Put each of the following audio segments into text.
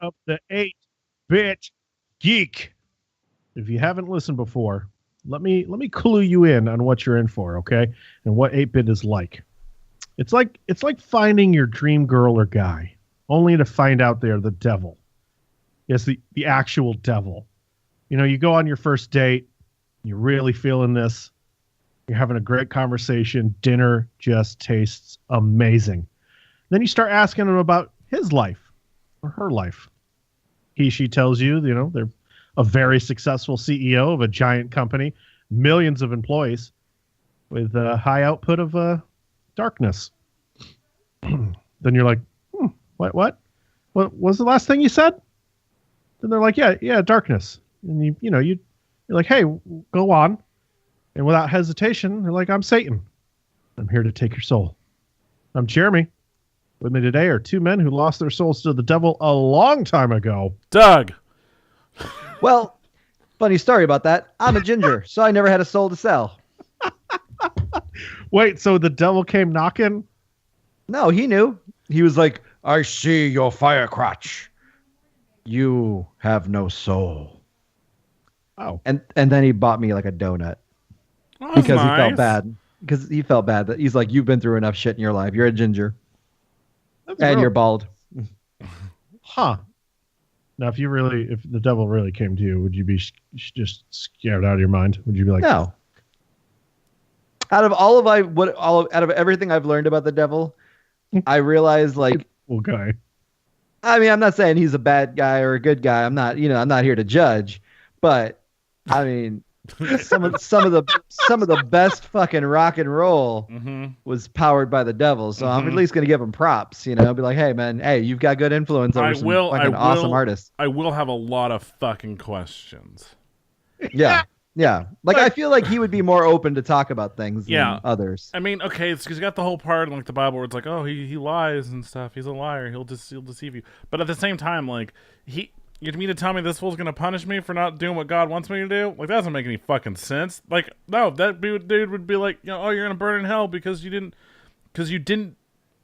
of the 8-bit Geek. If you haven't listened before, let me clue you in on what you're in for, okay? And what 8-bit is like. It's like finding your dream girl or guy, only to find out they're the devil. Yes, the actual devil. You know, you go on your first date, you're really feeling this, you're having a great conversation, dinner just tastes amazing. Then you start asking him about his life or her life. She tells you, they're a very successful CEO of a giant company, millions of employees, with a high output of darkness. Then you're like, what was the last thing you said? Then they're like, yeah, darkness. And you're like, hey, go on. And without hesitation, they're like, I'm Satan. I'm here to take your soul. I'm Jeremy. With me today are two men who lost their souls to the devil a long time ago. Doug. Well, funny story about that. I'm a ginger, so I never had a soul to sell. Wait, so the devil came knocking? No, he knew. He was like, I see your fire crotch. You have no soul. Oh. And then he bought me like a donut. Oh, because nice. he felt bad. Because he felt bad that he's like, you've been through enough shit in your life. You're a ginger. And you're bald. Huh. Now, if the devil really came to you, would you be just scared out of your mind? Would you be like, no? Out of everything I've learned about the devil, I realized like, okay. I mean, I'm not saying he's a bad guy or a good guy. I'm not here to judge, but I mean, some of the best fucking rock and roll was powered by the devil. So I'm at least gonna give him props. Be like, hey man, you've got good influence over some fucking awesome artists. I will have a lot of fucking questions. Yeah. Like I feel like he would be more open to talk about things than others. I mean, okay, it's because you got the whole part in like the Bible where it's like, oh, he lies and stuff. He's a liar. He'll deceive you. But at the same time, like you mean to tell me this fool's gonna punish me for not doing what God wants me to do? Like that doesn't make any fucking sense. Like no, that dude would be like, oh, you're gonna burn in hell because you did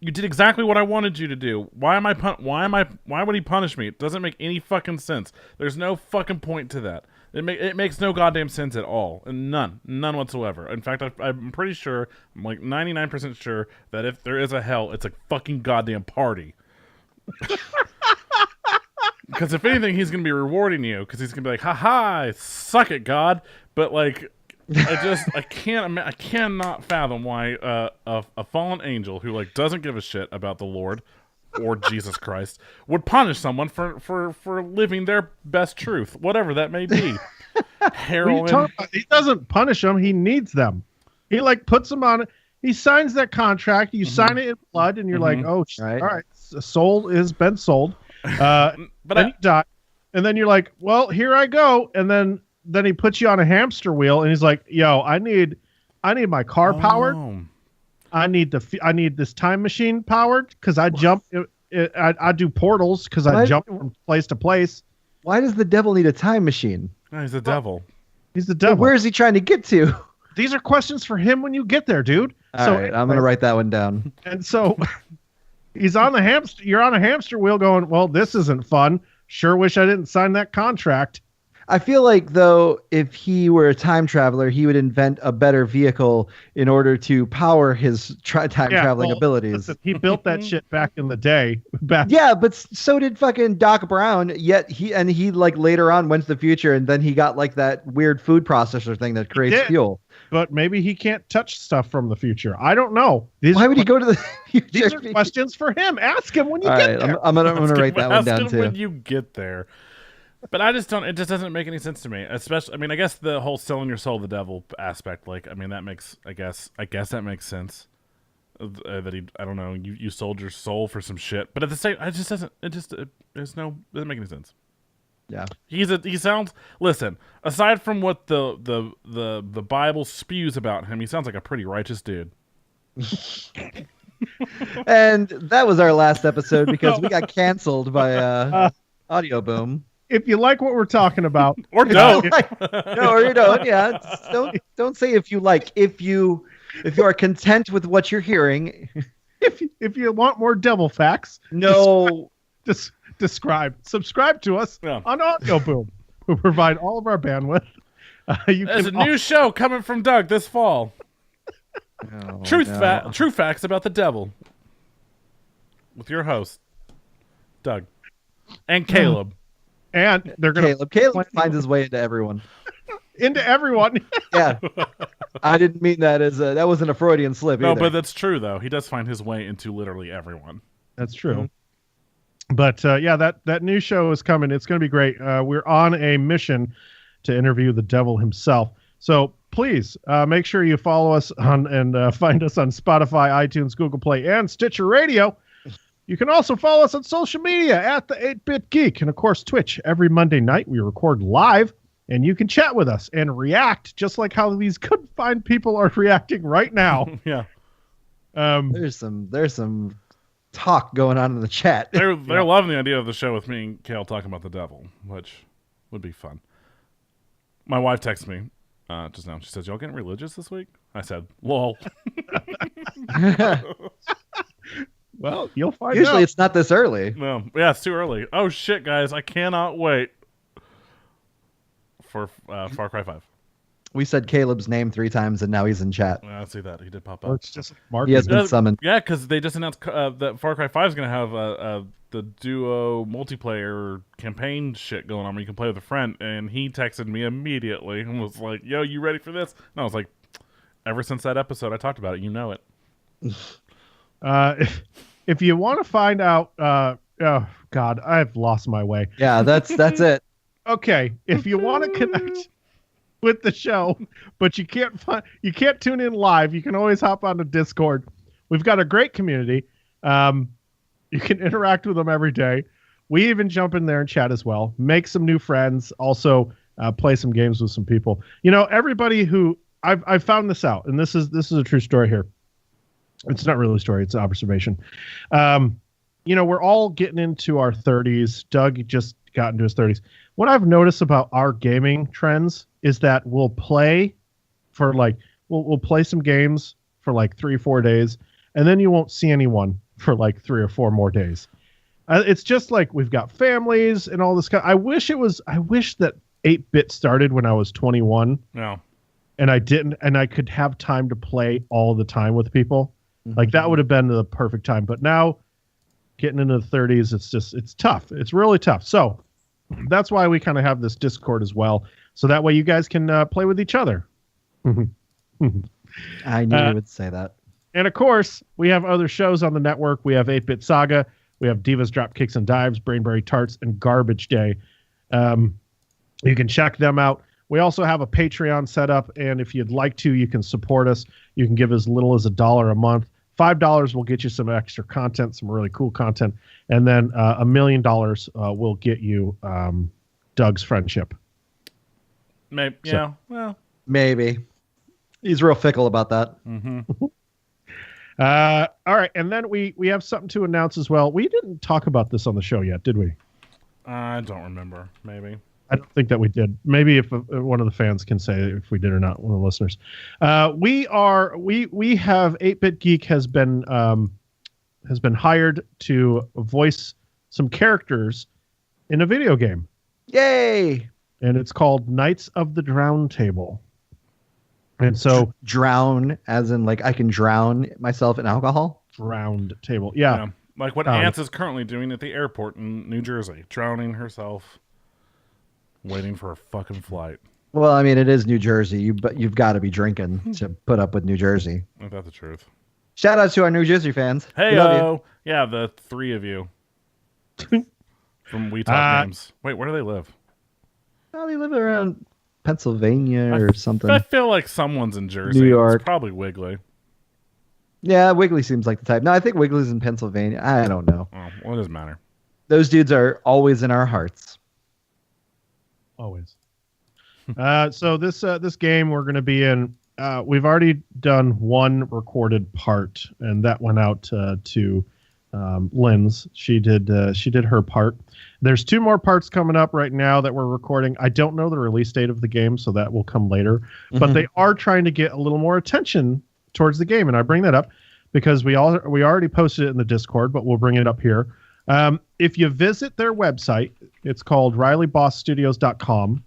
exactly what I wanted you to do. Why would he punish me? It doesn't make any fucking sense. There's no fucking point to that. It makes no goddamn sense at all. And none whatsoever. In fact, I'm pretty sure, I'm like 99% sure that if there is a hell, it's a fucking goddamn party. Because if anything, he's going to be rewarding you. Because he's going to be like, ha, suck it, God. But like, I cannot fathom why a fallen angel who like doesn't give a shit about the Lord or Jesus Christ would punish someone for living their best truth, whatever that may be. Heroin. He doesn't punish them. He needs them. He like puts them on. He signs that contract. You sign it in blood, and you're like, oh, all right, soul has been sold. But then you die, and then you're like, well, here I go, and then he puts you on a hamster wheel, and he's like, yo, I need my car powered. I need this time machine powered because I jump. I do portals because I jump from place to place. Why does the devil need a time machine? No, he's the devil. He's the devil. Well, where is he trying to get to? These are questions for him when you get there, dude. All right, I'm gonna write that one down. And so he's on the hamster. You're on a hamster wheel, going, well, this isn't fun. Sure, wish I didn't sign that contract. I feel like, though, if he were a time traveler, he would invent a better vehicle in order to power his time-traveling abilities. Listen, he built that shit back in the day. Yeah, but so did fucking Doc Brown, yet he like later on went to the future, and then he got like that weird food processor thing that creates fuel. But maybe he can't touch stuff from the future. I don't know. Why would he go to the future? These are questions for him. Ask him when you get there. I'm gonna write that one down, too. When you get there. But it just doesn't make any sense to me. Especially, I mean, I guess the whole selling your soul to the devil aspect, like, I mean, that makes, I guess that makes sense. That I don't know, you sold your soul for some shit. But at the same, doesn't make any sense. Yeah. He sounds, listen, aside from what the Bible spews about him, he sounds like a pretty righteous dude. And that was our last episode because we got canceled by Audio Boom. If you like what we're talking about, or don't, or you don't, yeah. Don't say if you like. If you are content with what you're hearing, if you want more devil facts, no, just Subscribe to us on Audio Boom. We provide all of our bandwidth. There's a new show coming from Doug this fall. True facts about the devil. With your host, Doug. And Caleb. And they're going to... Caleb finds his way into everyone. Into everyone. Yeah. I didn't mean that as that wasn't a Freudian slip either. No, but that's true, though. He does find his way into literally everyone. That's true. But that new show is coming. It's going to be great. We're on a mission to interview the devil himself. So please make sure you follow us on and find us on Spotify, iTunes, Google Play, and Stitcher Radio. You can also follow us on social media at the 8-Bit Geek. And, of course, Twitch. Every Monday night we record live, and you can chat with us and react just like how these good fine people are reacting right now. Yeah. There's some talk going on in the chat. They're loving the idea of the show with me and Kale talking about the devil, which would be fun. My wife texted me just now. She says, "Y'all getting religious this week?" I said, "Lol." Well, you'll find Usually out. It's not this early. No, yeah, it's too early. Oh shit, guys! I cannot wait for Far Cry 5. We said Caleb's name 3 times, and now he's in chat. I see that he did pop Or up. it's just He has been summoned. Yeah, because they just announced that Far Cry 5 is going to have the duo multiplayer campaign shit going on where you can play with a friend. And he texted me immediately and was like, "Yo, you ready for this?" And I was like, "Ever since that episode I talked about it, you know it." If you want to find out, oh God, I've lost my way. Yeah, that's it. Okay, if you want to connect with the show, but you can't tune in live, you can always hop on the Discord. We've got a great community. You can interact with them every day. We even jump in there and chat as well. Make some new friends. Also, play some games with some people. You know, everybody who I've found this out, and this is a true story here. It's not really a story, it's an observation. You know, we're all getting into our 30s. Doug just got into his 30s. What I've noticed about our gaming trends is that we'll play for we'll play some games for 3 or 4 days, and then you won't see anyone for 3 or 4 more days. It's just like we've got families and all this kind. I wish that 8-Bit started when I was 21. No. And I didn't, and I could have time to play all the time with people. Like that would have been the perfect time. But now getting into the 30s, it's tough. It's really tough. So that's why we kind of have this Discord as well. So that way you guys can play with each other. I knew you would say that. And of course, we have other shows on the network. We have 8-Bit Saga. We have Divas Drop Kicks and Dives, Brainberry Tarts, and Garbage Day. You can check them out. We also have a Patreon set up, and if you'd like to, you can support us. You can give as little as $1 a month. $5 will get you some extra content, some really cool content, and then $1 million will get you Doug's friendship. Maybe, yeah. Well, maybe. He's real fickle about that. All right, and then we have something to announce as well. We didn't talk about this on the show yet, did we? I don't remember. Maybe. I don't think that we did. Maybe if one of the fans can say if we did or not, one of the listeners. We have 8-Bit Geek has been hired to voice some characters in a video game. Yay! And it's called Knights of the Drown Table. And so drown as in I can drown myself in alcohol? Drowned table. Yeah. Like what Ants is currently doing at the airport in New Jersey, drowning herself. Waiting for a fucking flight. Well, I mean, it is New Jersey. You've got to be drinking to put up with New Jersey. Ain't that the truth? Shout out to our New Jersey fans. Hey, yo. Yeah, the 3 of you. From We Talk Games. Wait, where do they live? Oh, they live around Pennsylvania or something. I feel like someone's in Jersey. New York. It's probably Wiggly. Yeah, Wiggly seems like the type. No, I think Wiggly's in Pennsylvania. I don't know. Oh, well, it doesn't matter. Those dudes are always in our hearts. Always. So this game we're going to be in, we've already done one recorded part, and that went out to Lynn's. She did her part. There's 2 more parts coming up right now that we're recording. I don't know the release date of the game, so that will come later. But they are trying to get a little more attention towards the game, and I bring that up because we already posted it in the Discord, but we'll bring it up here. If you visit their website, it's called RileyBossStudios.com.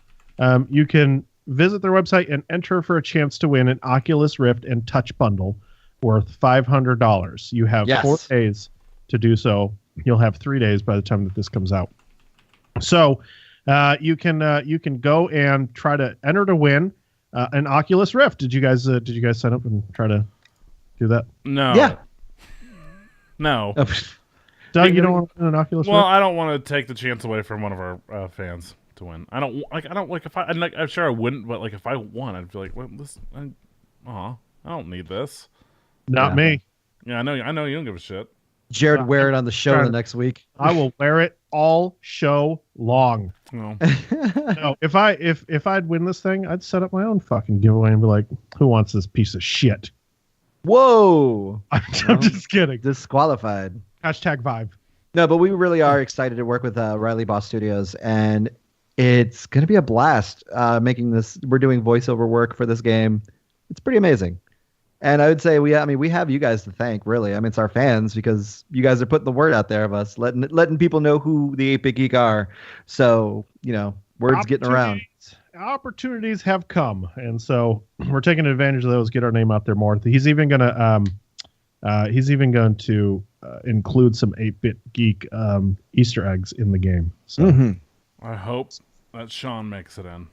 You can visit their website and enter for a chance to win an Oculus Rift and Touch bundle worth $500. You have 4 days to do so. You'll have 3 days by the time that this comes out. So you can go and try to enter to win an Oculus Rift. Did you guys sign up and try to do that? No. Yeah. No. Doug, you don't want to win an Oculus Rift? Well, I don't want to take the chance away from one of our fans to win. I don't if I'm sure I wouldn't, but like if I won, I'd be like, well, I don't need this. Not me. Yeah, I know you don't give a shit. Jared wear it on the show the next week. I will wear it all show long. No. No, if I'd win this thing, I'd set up my own fucking giveaway and be like, who wants this piece of shit? Whoa. I'm just kidding. Disqualified. Hashtag Vibe. No, but we really are excited to work with Riley Boss Studios, and it's going to be a blast making this. We're doing voiceover work for this game. It's pretty amazing. And I would say we have you guys to thank, really. I mean, it's our fans because you guys are putting the word out there of us, letting people know who the 8-Bit Geek are. So, word's getting around. Opportunities have come, and so we're taking advantage of those, get our name out there more. He's even going to include some 8-Bit Geek Easter eggs in the game. So I hope that Sean makes it in.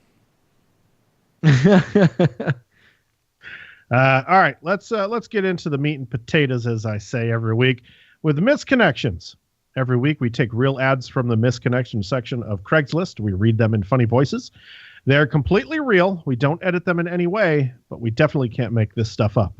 All right, let's get into the meat and potatoes, as I say every week, with misconnections. Every week we take real ads from the misconnection section of Craigslist. We read them in funny voices. They're completely real. We don't edit them in any way, but we definitely can't make this stuff up.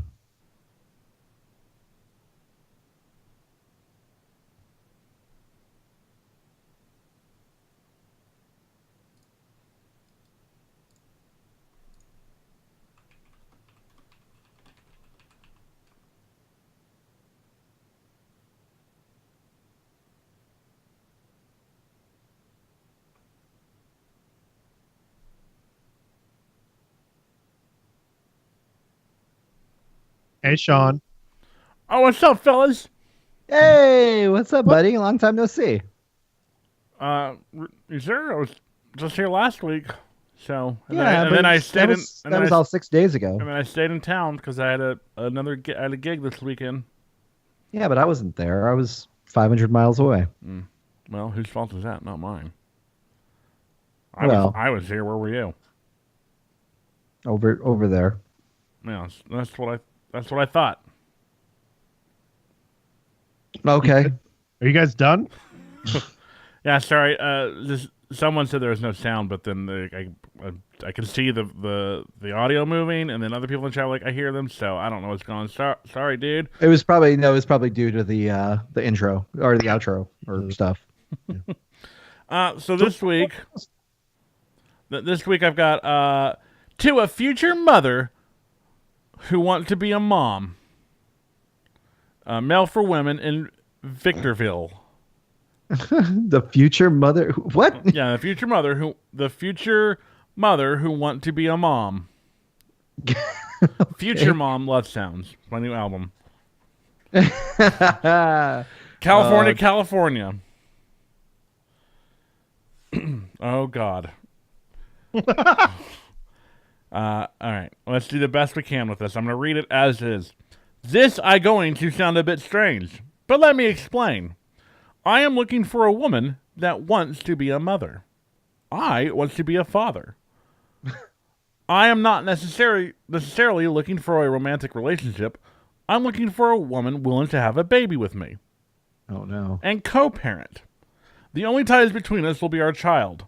Hey, Sean. Oh, what's up, fellas? Hey, what's up, buddy? Long time no see. You sure? I was just here last week. So That was all 6 days ago. And then I stayed in town because I had a gig this weekend. Yeah, but I wasn't there. I was 500 miles away. Well, whose fault is that? Not mine. Well, I was here. Where were you? Over there. Yeah, that's what I thought. Okay. Are you guys done? Yeah, sorry. Someone said there was no sound, but then I can see the audio moving, and then other people in the chat were like, I hear them, so I don't know what's going on. Sorry, dude. It was probably due to the intro or the outro or stuff. So this week I've got to a future mother who want to be a mom. Mail for women in Victorville. The future mother. What? Yeah, the future mother who want to be a mom. Okay. Future Mom Love Sounds, my new album. California. Oh God. All right, let's do the best we can with this. I'm going to read it as is. This going to sound a bit strange, but let me explain. I am looking for a woman that wants to be a mother. I want to be a father. I am not necessarily looking for a romantic relationship. I'm looking for a woman willing to have a baby with me. Oh, no. And co-parent. The only ties between us will be our child.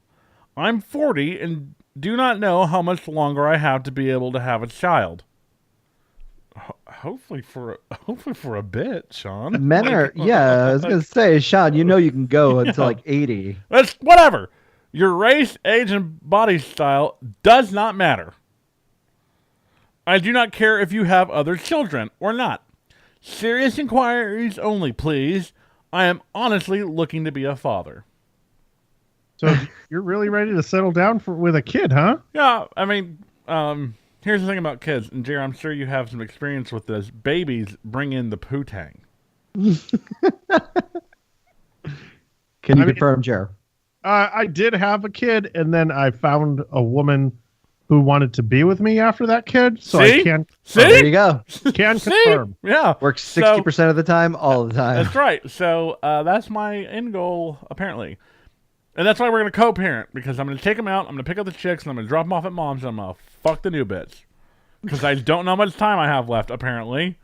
I'm 40 and do not know how much longer I have to be able to have a child. Hopefully for a bit, Sean. Men are, yeah, I was going to say, Sean, you can go until like 80. That's whatever. Your race, age, and body style does not matter. I do not care if you have other children or not. Serious inquiries only, please. I am honestly looking to be a father. So you're really ready to settle down with a kid, huh? Yeah, I mean, here's the thing about kids, and Jerry, I'm sure you have some experience with this. Babies bring in the poo-tang. Can you I mean, confirm, Jer? I did have a kid, and then I found a woman who wanted to be with me after that kid. So See? I can There you go. confirm. Yeah. Works So- 60% of the time, all the time. That's right. So that's my end goal, apparently. And that's why we're going to co-parent, because I'm going to take them out, I'm going to pick up the chicks, and I'm going to drop them off at mom's, and I'm going to fuck the new bitch. Because I don't know how much time I have left, apparently.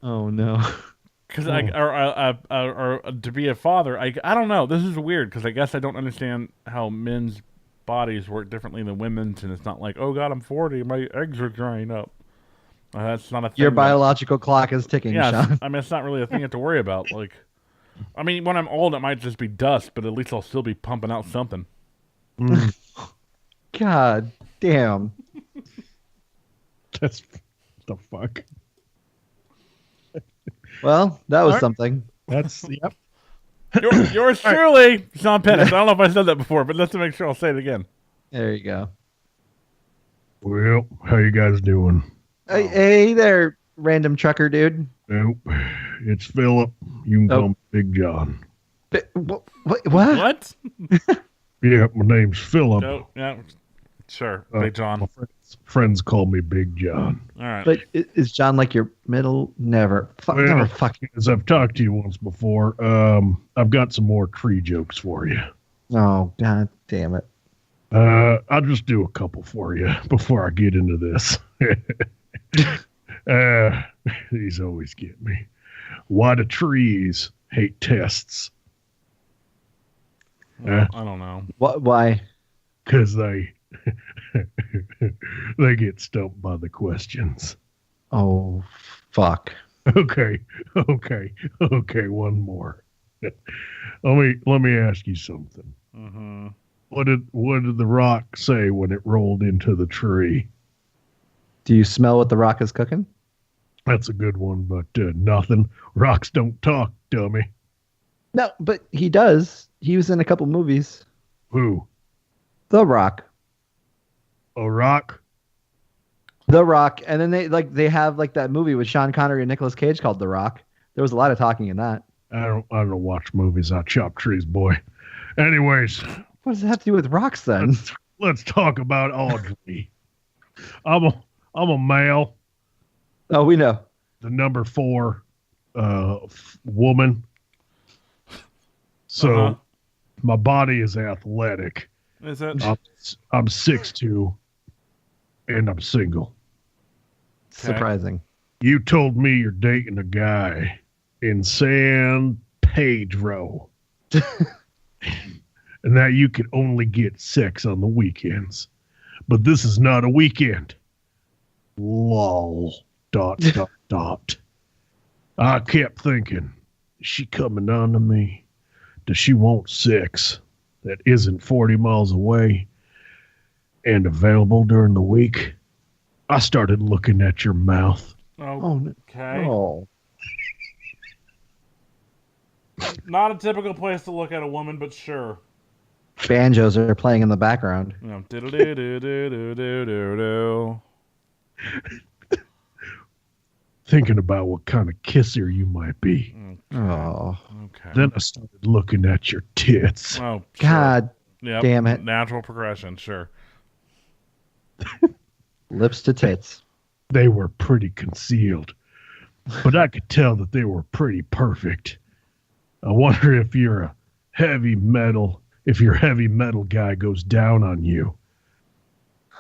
Oh, no. Because or to be a father, I don't know. This is weird, because I guess I don't understand how men's bodies work differently than women's, and it's not like, oh God, I'm 40, my eggs are drying up. That's not a thing. Your biological clock is ticking, Yeah, Sean. I mean, it's not really a thing you have to worry about. Like, I mean, when I'm old, it might just be dust, but at least I'll still be pumping out something. God damn. That's the fuck. Well, that was All right. something. That's yep. Yours truly, Sean Pettis. I don't know if I said that before, but just to make sure, I'll say it again. There you go. Well, how you guys doing? Hey there, random trucker dude. Nope. It's Philip. You can call me Big John. What? What? Yeah, my name's Philip. No, yeah, sure. Big John. My friends call me Big John. All right. But is John like your middle? Never. Never fucking. As I've talked to you once before, I've got some more tree jokes for you. Oh, God damn it. I'll just do a couple for you before I get into this. These always get me. Why do trees hate tests? I don't know. Why? Because they get stumped by the questions. Oh, fuck. Okay. One more. Let me ask you something. Mm-hmm. What did the rock say when it rolled into the tree? Do you smell what the rock is cooking? That's a good one, but nothing. Rocks don't talk, dummy. No, but he does. He was in a couple movies. Who? The Rock. A rock? The Rock. And then they have like that movie with Sean Connery and Nicolas Cage called The Rock. There was a lot of talking in that. I don't watch movies. I chop trees, boy. Anyways, What does it have to do with rocks then? let's talk about Audrey. I'm a male, Oh, we know. the number 4 woman. So my body is athletic. Is it? I'm 6'2", and I'm single. Surprising. You told me you're dating a guy in San Pedro, and that you could only get sex on the weekends. But this is not a weekend. Lol. ... I kept thinking, is she coming on to me? Does she want sex that isn't 40 miles away and available during the week? I started looking at your mouth. Oh, Okay. oh. Not a typical place to look at a woman, but sure. Banjos are playing in the background. You know, diddle-doo-doo-doo-doo-doo-doo. Thinking about what kind of kisser you might be. Oh, Okay. Then I started looking at your tits. Oh, sure. God Yep. damn it. Natural progression, sure. Lips to tits. They were pretty concealed, but I could tell that they were pretty perfect. I wonder if your heavy metal guy goes down on you.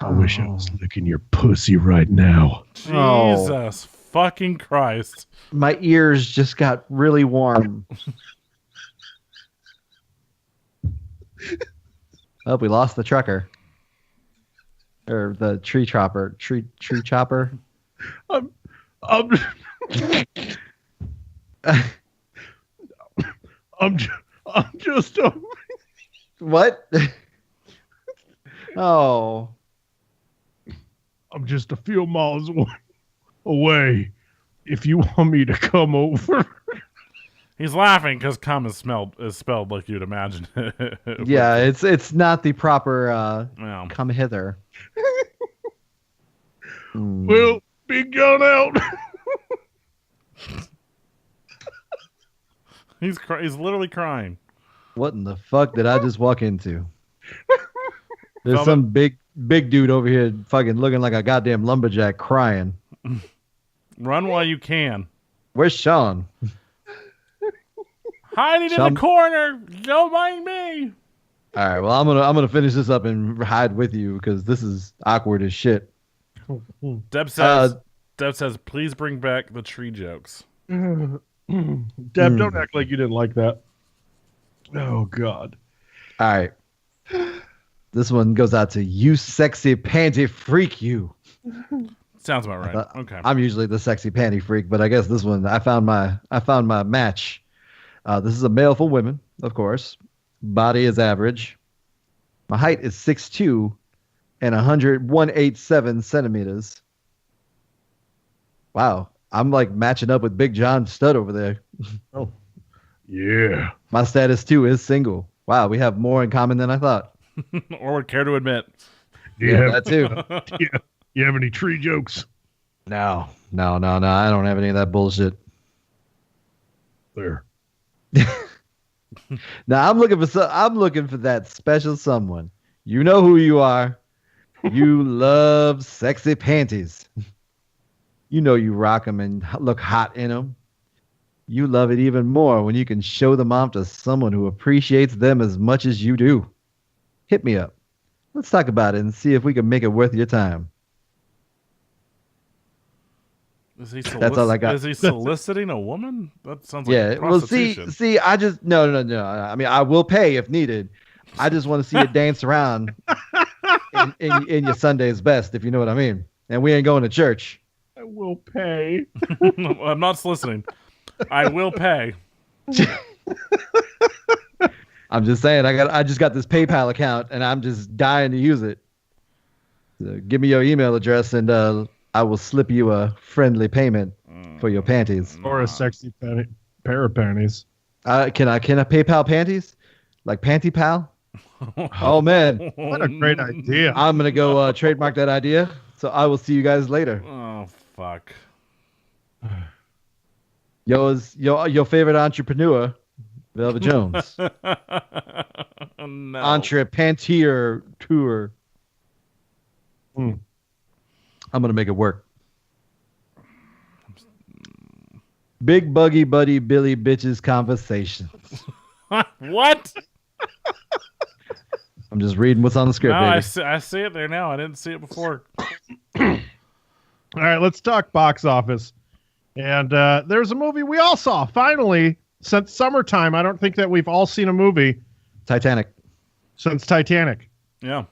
I wish I was licking your pussy right now. Oh. Jesus fucking Christ. My ears just got really warm. Oh, we lost the trucker. Or the tree chopper. Tree chopper. I'm just What? Oh. I'm just a few miles away. If you want me to come over. He's laughing because cum is spelled like you'd imagine. Yeah, it's not the proper Yeah. come hither. Well, Big John out. He's literally crying. What in the fuck did I just walk into? There's Velvet. some big dude over here fucking looking like a goddamn lumberjack crying. Run while you can. Where's Sean? Hiding in Sean- the corner. Don't mind me. All right, well, I'm gonna finish this up and hide with you because this is awkward as shit. Deb says, please bring back the tree jokes. Deb, don't act like you didn't like that. Oh God. All right, this one goes out to you, sexy panty freak. You. Sounds about right. Okay. I'm usually the sexy panty freak, but I guess this one I found my match. This is a male for women, of course. Body is average. My height is 6'2" and 187 centimeters. Wow, I'm like matching up with Big John Stud over there. Oh, yeah. My status too is single. Wow, we have more in common than I thought. Or would care to admit. That too. Yeah. You have any tree jokes? No. I don't have any of that bullshit. There. Now I'm looking for that special someone. You know who you are. You love sexy panties. You know you rock them and look hot in them. You love it even more when you can show them off to someone who appreciates them as much as you do. Hit me up. Let's talk about it and see if we can make it worth your time. Is he That's all I got. Is he soliciting a woman? That sounds like prostitution. Well, see, I just no. I mean, I will pay if needed. I just want to see you dance around in your Sunday's best, if you know what I mean. And we ain't going to church. I will pay. I'm not soliciting. I will pay. I'm just saying, I just got this PayPal account, and I'm just dying to use it. So give me your email address, and I will slip you a friendly payment for your panties. Or a sexy pair of panties. Can I PayPal panties? Like Panty Pal? Oh, man. What a great idea. I'm going to go trademark that idea. So I will see you guys later. Oh, fuck. Your favorite entrepreneur, Velvet Jones. No. Entrepreneur tour. I'm going to make it work. Big Buggy Buddy Billy Bitches Conversations. What? I'm just reading what's on the script, No, baby. I see it there now. I didn't see it before. All right, let's talk box office. And there's a movie we all saw, finally, since summertime. I don't think that we've all seen a movie Titanic. since Titanic. Yeah.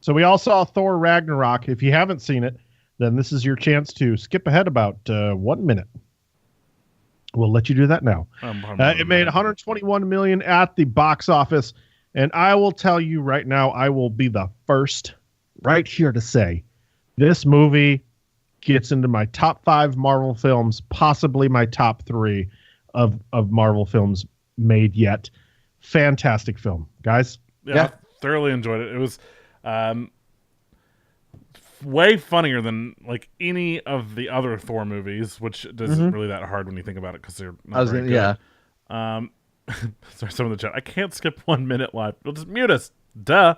So we all saw Thor Ragnarok. If you haven't seen it, then this is your chance to skip ahead about 1 minute. We'll let you do that now. It made 121 million at the box office, and I will tell you right now, I will be the first right here to say this movie gets into my top 5 Marvel films, possibly my top 3 of Marvel films made yet. Fantastic film, guys. Yeah. I thoroughly enjoyed it. It was way funnier than like any of the other Thor movies, which isn't really that hard when you think about it because they're not very good. Sorry, some of the chat. I can't skip 1 minute live. We'll just mute us. Duh.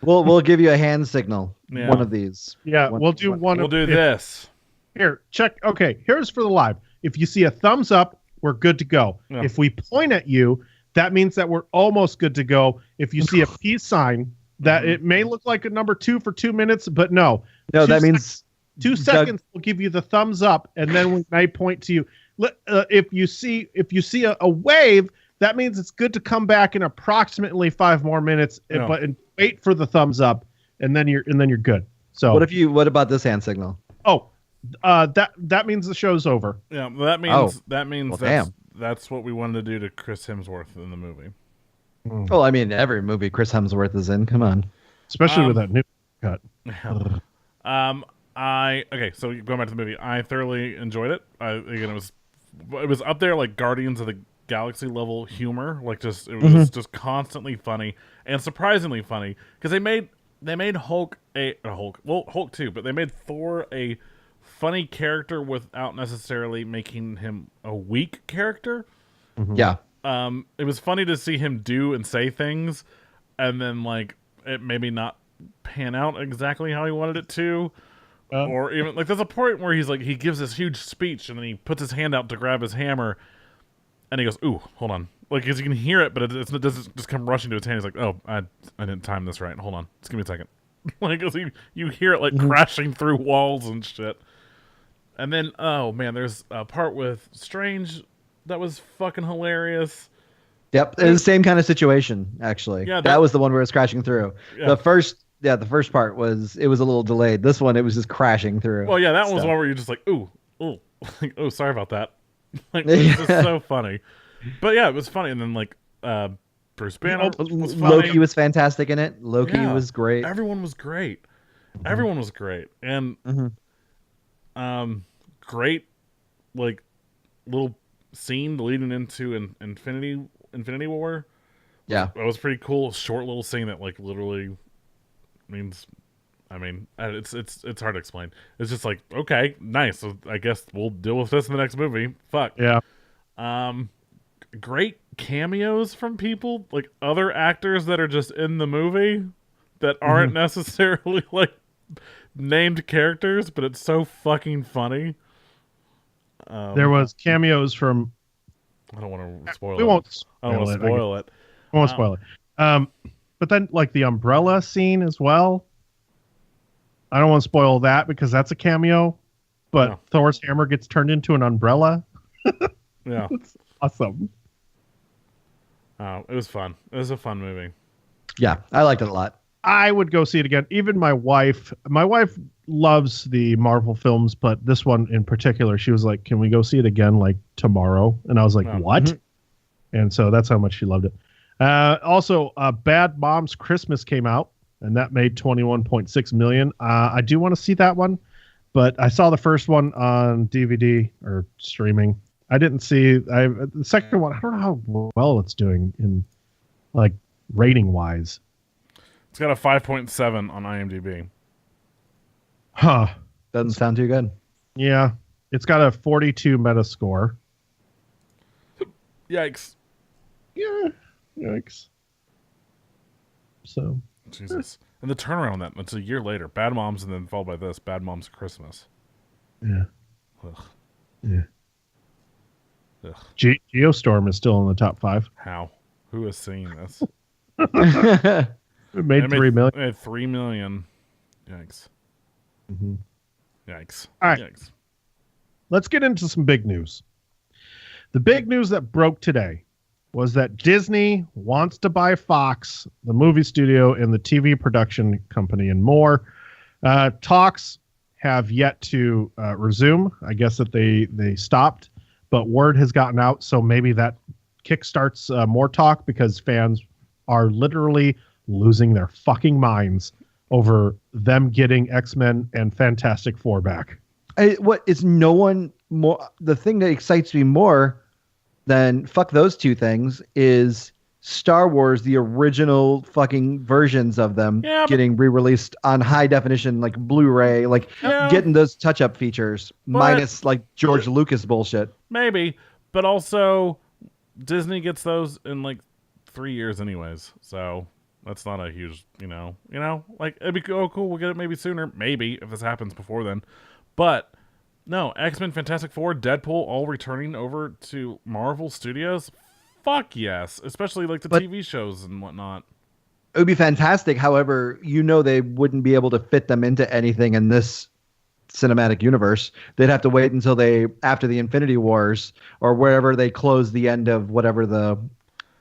We'll give you a hand signal. Yeah. One of these. Yeah, we'll do one. We'll do this. Here, check. Okay, here's for the live. If you see a thumbs up, we're good to go. Yeah. If we point at you, that means that we're almost good to go. If you see a peace sign, that it may look like a number 2 for 2 minutes, but no. No, that means 2 seconds will give you the thumbs up, and then we may point to you. If you see a wave, that means it's good to come back in approximately 5 more minutes, and wait for the thumbs up, and then you're good. So what about this hand signal? That means the show's over. Yeah, well, that means that's what we wanted to do to Chris Hemsworth in the movie. Well, I mean, every movie Chris Hemsworth is in. Come on, especially with that new cut. Yeah. So going back to the movie, I thoroughly enjoyed it. Again, it was up there like Guardians of the Galaxy level humor. Like it was just constantly funny and surprisingly funny because they made Hulk Hulk too, but they made Thor a funny character without necessarily making him a weak character. Yeah. it was funny to see him do and say things, and then like it maybe not pan out exactly how he wanted it to. Or even like there's a point where he's like he gives this huge speech and then he puts his hand out to grab his hammer, and he goes, "Ooh, hold on!" Like because you can hear it, but it doesn't just come rushing to his hand. He's like, "Oh, I didn't time this right. Hold on, just give me a second." Like you hear it like crashing through walls and shit. And then oh man, there's a part with Strange that was fucking hilarious. Yep, it was the same kind of situation actually. Yeah, that was the one where it's crashing through. Yeah. The first part was a little delayed. This one it was just crashing through. Well, yeah, that was one where you're just like, ooh, like, oh, sorry about that. Like it was just so funny. But yeah, it was funny. And then like Bruce Banner was funny. Loki was fantastic in it. Loki was great. Everyone was great. Everyone was great. And great like little scene leading into Infinity War. Yeah. That was pretty cool. Short little scene that like literally means it's hard to explain. It's just like, okay, nice. So I guess we'll deal with this in the next movie. Fuck. Yeah. Great cameos from people, like other actors that are just in the movie that aren't necessarily like named characters, but it's so fucking funny. There was cameos from. I don't want to spoil it. We won't. I don't want to spoil it. I won't spoil it. But then, like the umbrella scene as well. I don't want to spoil that because that's a cameo. But Thor's hammer gets turned into an umbrella. Yeah, it's awesome. It was fun. It was a fun movie. Yeah, I liked it a lot. I would go see it again. Even my wife loves the Marvel films, but this one in particular, she was like, "Can we go see it again like tomorrow?" And I was like, "What?" Mm-hmm. And so that's how much she loved it. Also, Bad Moms Christmas came out, and that made $21.6 million. I do want to see that one, but I saw the first one on DVD or streaming. I didn't see the second one. I don't know how well it's doing in like rating wise. It's got a 5.7 on IMDb. Huh. Doesn't sound too good. Yeah. It's got a 42 Metascore. Yikes. Yeah. Yikes. So. Jesus. And the turnaround on that, it's a year later. Bad Moms and then followed by this. Bad Moms Christmas. Yeah. Ugh. Yeah. Ugh. Geostorm is still in the top 5. How? Who has seen this? It made $3 million. It made $3 million. Yikes. Mm-hmm. Yikes. All right. Yikes. Let's get into some big news. The big news that broke today was that Disney wants to buy Fox, the movie studio, and the TV production company, and more. Talks have yet to resume. I guess that they stopped, but word has gotten out, so maybe that kickstarts more talk because fans are literally losing their fucking minds over them getting X-Men and Fantastic Four back. What is no one more? The thing that excites me more than fuck those two things is Star Wars, the original fucking versions of them getting re-released on high definition, like Blu-ray, like getting those touch-up features, minus like George Lucas bullshit. Maybe, but also Disney gets those in like 3 years anyways, so that's not a huge, like it'd be cool. We'll get it maybe sooner, maybe if this happens before then. But no, X-Men, Fantastic Four, Deadpool, all returning over to Marvel Studios. Fuck yes, especially like the TV shows and whatnot. It would be fantastic. However, they wouldn't be able to fit them into anything in this cinematic universe. They'd have to wait until after the Infinity Wars or wherever they close the end of whatever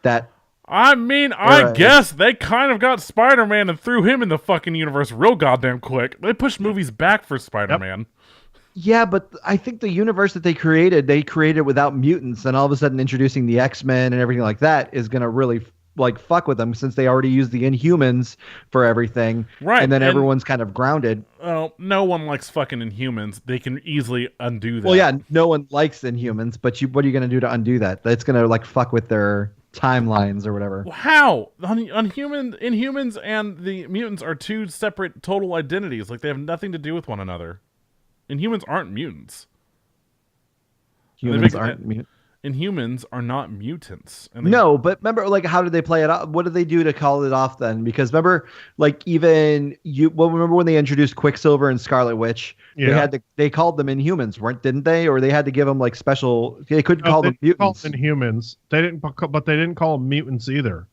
that. I guess they kind of got Spider-Man and threw him in the fucking universe real goddamn quick. They pushed movies back for Spider-Man. Yep. Yeah, but I think the universe that they created without mutants, and all of a sudden introducing the X-Men and everything like that is going to really like fuck with them since they already used the Inhumans for everything. Right. And then everyone's kind of grounded. Oh, no one likes fucking Inhumans. They can easily undo that. Well, yeah, no one likes Inhumans, but what are you going to do to undo that? That's going to like fuck with their timelines or whatever. How? Inhumans and the mutants are two separate total identities. Like they have nothing to do with one another. Inhumans aren't mutants. Humans aren't mutants. Inhumans are not mutants. And No, but remember, like, how did they play it out? What did they do to call it off then? Because remember, like, even remember when they introduced Quicksilver and Scarlet Witch? Yeah. They called them Inhumans, didn't they? Or they had to give them like special. They couldn't call them mutants. Call them Inhumans. They didn't, but they didn't call them mutants either.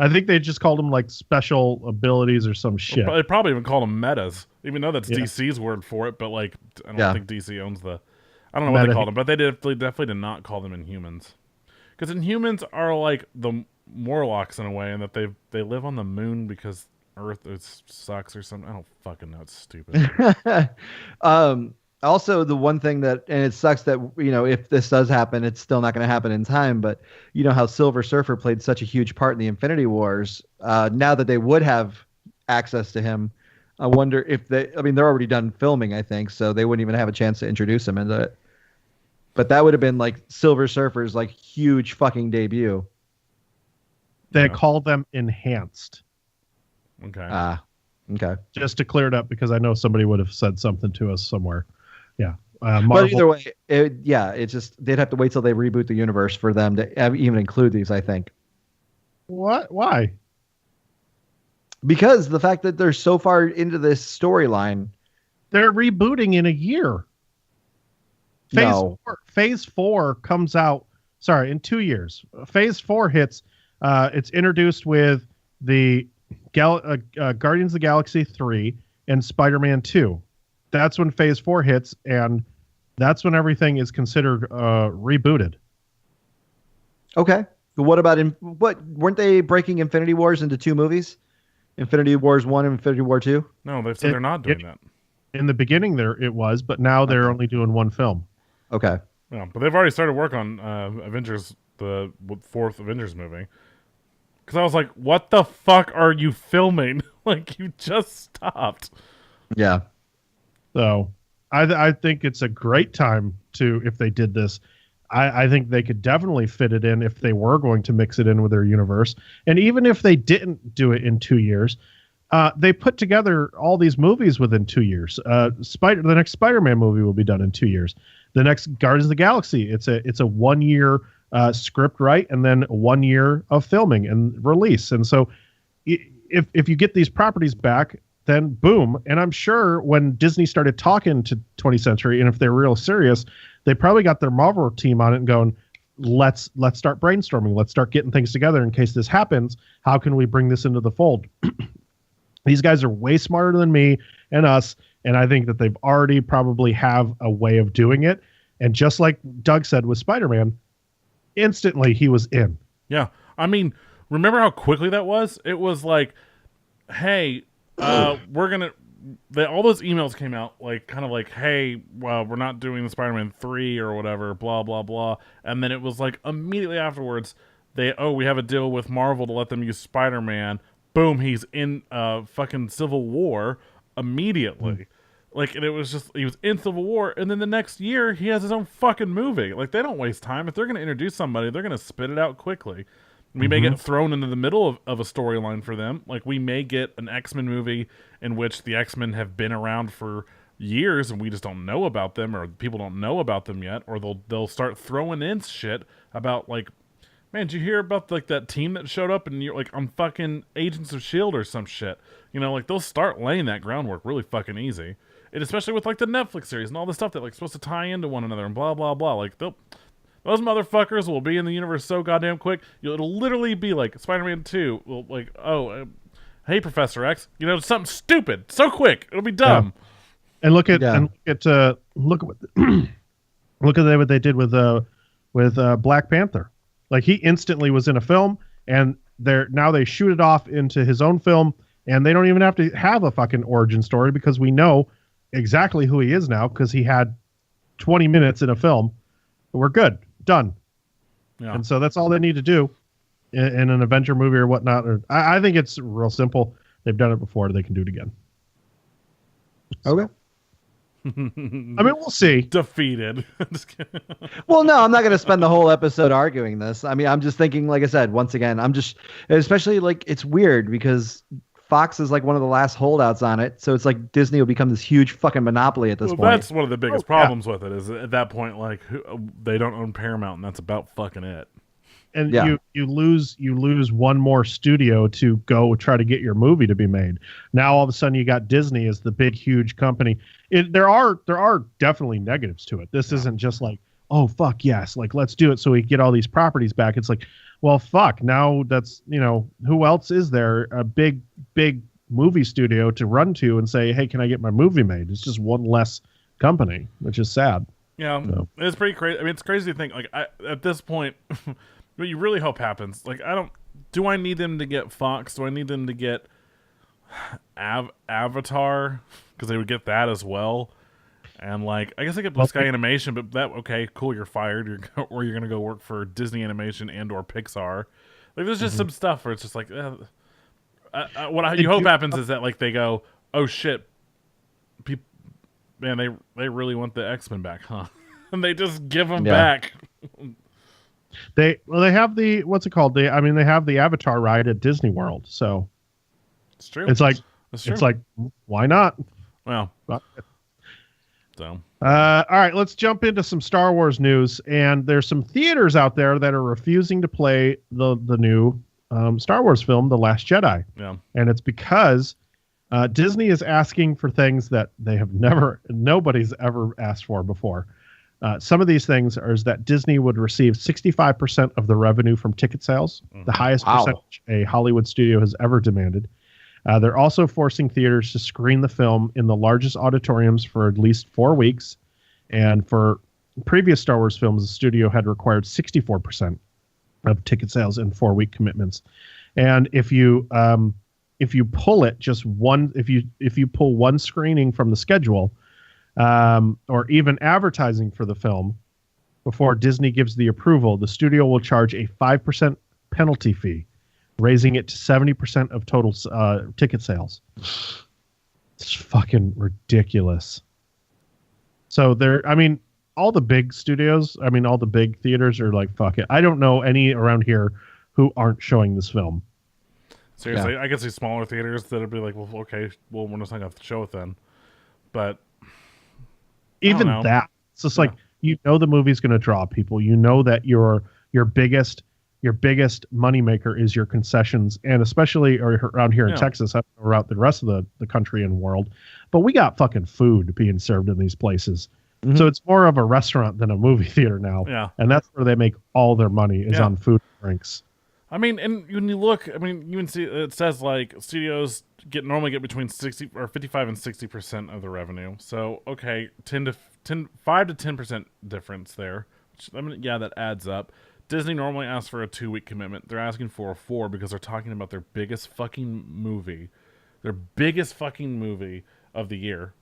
I think they just called them like special abilities or some shit. They probably even called them metas, even though that's DC's word for it. But like, I don't think DC owns the. I don't know what they called them, but they definitely did not call them Inhumans, because Inhumans are like the Morlocks in a way, in that they live on the moon because Earth sucks or something. I don't fucking know. It's stupid. Also, the one thing and it sucks that, if this does happen, it's still not going to happen in time. But you know how Silver Surfer played such a huge part in the Infinity Wars. Now that they would have access to him, I wonder if they're already done filming, I think, so they wouldn't even have a chance to introduce him into it. But that would have been like Silver Surfer's like huge fucking debut. They call them enhanced. Okay. Okay. Just to clear it up, because I know somebody would have said something to us somewhere. Yeah. But either way, it's just they'd have to wait till they reboot the universe for them to even include these, I think. What? Why? Because the fact that they're so far into this storyline. They're rebooting in a year. Phase 4 comes out, in 2 years. Phase 4 hits. It's introduced with the Guardians of the Galaxy 3 and Spider-Man 2. That's when Phase 4 hits, and that's when everything is considered rebooted. Okay. What about weren't they breaking Infinity Wars into 2 movies? Infinity Wars 1 and Infinity War 2? No, they've said they're not doing that. In the beginning it was, but now they're only doing 1 film. Okay. Yeah, but they've already started work on Avengers, the 4th Avengers movie. Because I was like, what the fuck are you filming? Like, you just stopped. Yeah. So I think it's a great time if they did this. I think they could definitely fit it in if they were going to mix it in with their universe. And even if they didn't do it in 2 years, they put together all these movies within 2 years. The next Spider-Man movie will be done in 2 years. The next Guardians of the Galaxy, it's a 1 year script write, and then 1 year of filming and release. And so if you get these properties back, then boom. And I'm sure when Disney started talking to 20th Century, and if they're real serious, they probably got their Marvel team on it and going, let's start brainstorming. Let's start getting things together in case this happens. How can we bring this into the fold? These guys are way smarter than me and us, and I think that they've already probably have a way of doing it. And just like Doug said with Spider-Man, instantly he was in. Yeah. I mean, remember how quickly that was? It was like, hey, we're going to... all those emails came out, like, kind of like, hey, well, we're not doing the Spider-Man 3 or whatever, blah, blah, blah. And then it was like, immediately afterwards, we have a deal with Marvel to let them use Spider-Man. Boom, he's in fucking Civil War immediately. Like, and it was just, he was in Civil War, and then the next year, he has his own fucking movie. Like, they don't waste time. If they're going to introduce somebody, they're going to spit it out quickly. We may get thrown into the middle of a storyline for them. Like, we may get an X-Men movie in which the X-Men have been around for years, and we just don't know about them, or people don't know about them yet, or they'll start throwing in shit about, like, man, did you hear about, like, that team that showed up and you're like on fucking Agents of S.H.I.E.L.D. or some shit? You know, like, they'll start laying that groundwork really fucking easy. And especially with, like, the Netflix series and all the stuff that, like, supposed to tie into one another and blah, blah, blah. Like, those motherfuckers will be in the universe so goddamn quick. It'll literally be like Spider-Man 2. Will, like, hey, Professor X, something stupid so quick. It'll be dumb. Yeah. And look at what they did with Black Panther. Like, he instantly was in a film, and now they shoot it off into his own film, and they don't even have to have a fucking origin story because we know exactly who he is now because he had 20 minutes in a film. We're good. Done. Yeah. And so that's all they need to do in an Avenger movie or whatnot. I think it's real simple. They've done it before. They can do it again. Okay. I mean, we'll see. Defeated. Well, no, I'm not going to spend the whole episode arguing this. I mean, I'm just thinking, like I said, once again, especially like it's weird because Fox is like one of the last holdouts on it, so it's like Disney will become this huge fucking monopoly at this point. That's one of the biggest problems with it. Is at that point, like they don't own Paramount, and that's about fucking it. And you lose one more studio to go try to get your movie to be made. Now all of a sudden you got Disney as the big huge company. There are definitely negatives to it. This isn't just like, oh fuck yes, like let's do it so we get all these properties back. It's like, well fuck, now that's, who else is there a big movie studio to run to and say, hey, can I get my movie made? It's just one less company, which is sad. Yeah, it's pretty crazy. I mean, it's crazy to think like at this point. What you really hope happens, like do I need them to get Fox? Do I need them to get Avatar? Because they would get that as well. And like, I guess I get Blue Sky Animation, but okay, cool, you're fired. Or you're gonna go work for Disney Animation and or Pixar. Like, there's just some stuff where it's just like, you hope happens is that like they go, oh shit, man, they really want the X-Men back, huh? And they just give them back. They have the what's it called? They have the Avatar ride at Disney World, so it's true. It's like why not? Well, so all right, let's jump into some Star Wars news. And there's some theaters out there that are refusing to play the new Star Wars film, The Last Jedi. Yeah, and it's because Disney is asking for things that nobody's ever asked for before. Some of these things is that Disney would receive 65% of the revenue from ticket sales, the highest percentage a Hollywood studio has ever demanded. They're also forcing theaters to screen the film in the largest auditoriums for at least 4 weeks. And for previous Star Wars films, the studio had required 64% of ticket sales in 4-week commitments. And if you pull it just one, if you pull one screening from the schedule, or even advertising for the film before Disney gives the approval, the studio will charge a 5% penalty fee, raising it to 70% of total ticket sales. It's fucking ridiculous. So all the big studios, all the big theaters are like, fuck it. I don't know any around here who aren't showing this film. Seriously, I guess these smaller theaters that'd be like, well, okay, well, we're just not going to show it then. But even that, it's just like, the movie's going to draw people. You know that your biggest moneymaker is your concessions, and especially around here in Texas, I don't know about the rest of the country and world, but we got fucking food being served in these places. Mm-hmm. So it's more of a restaurant than a movie theater now. Yeah. And that's where they make all their money is on food and drinks. And when you look, you can see it says like studios normally get between 60 or 55 and 60% of the revenue. So okay, 5 to 10% difference there. Which, that adds up. Disney normally asks for a 2-week commitment. They're asking for a 4 because they're talking about their biggest fucking movie of the year.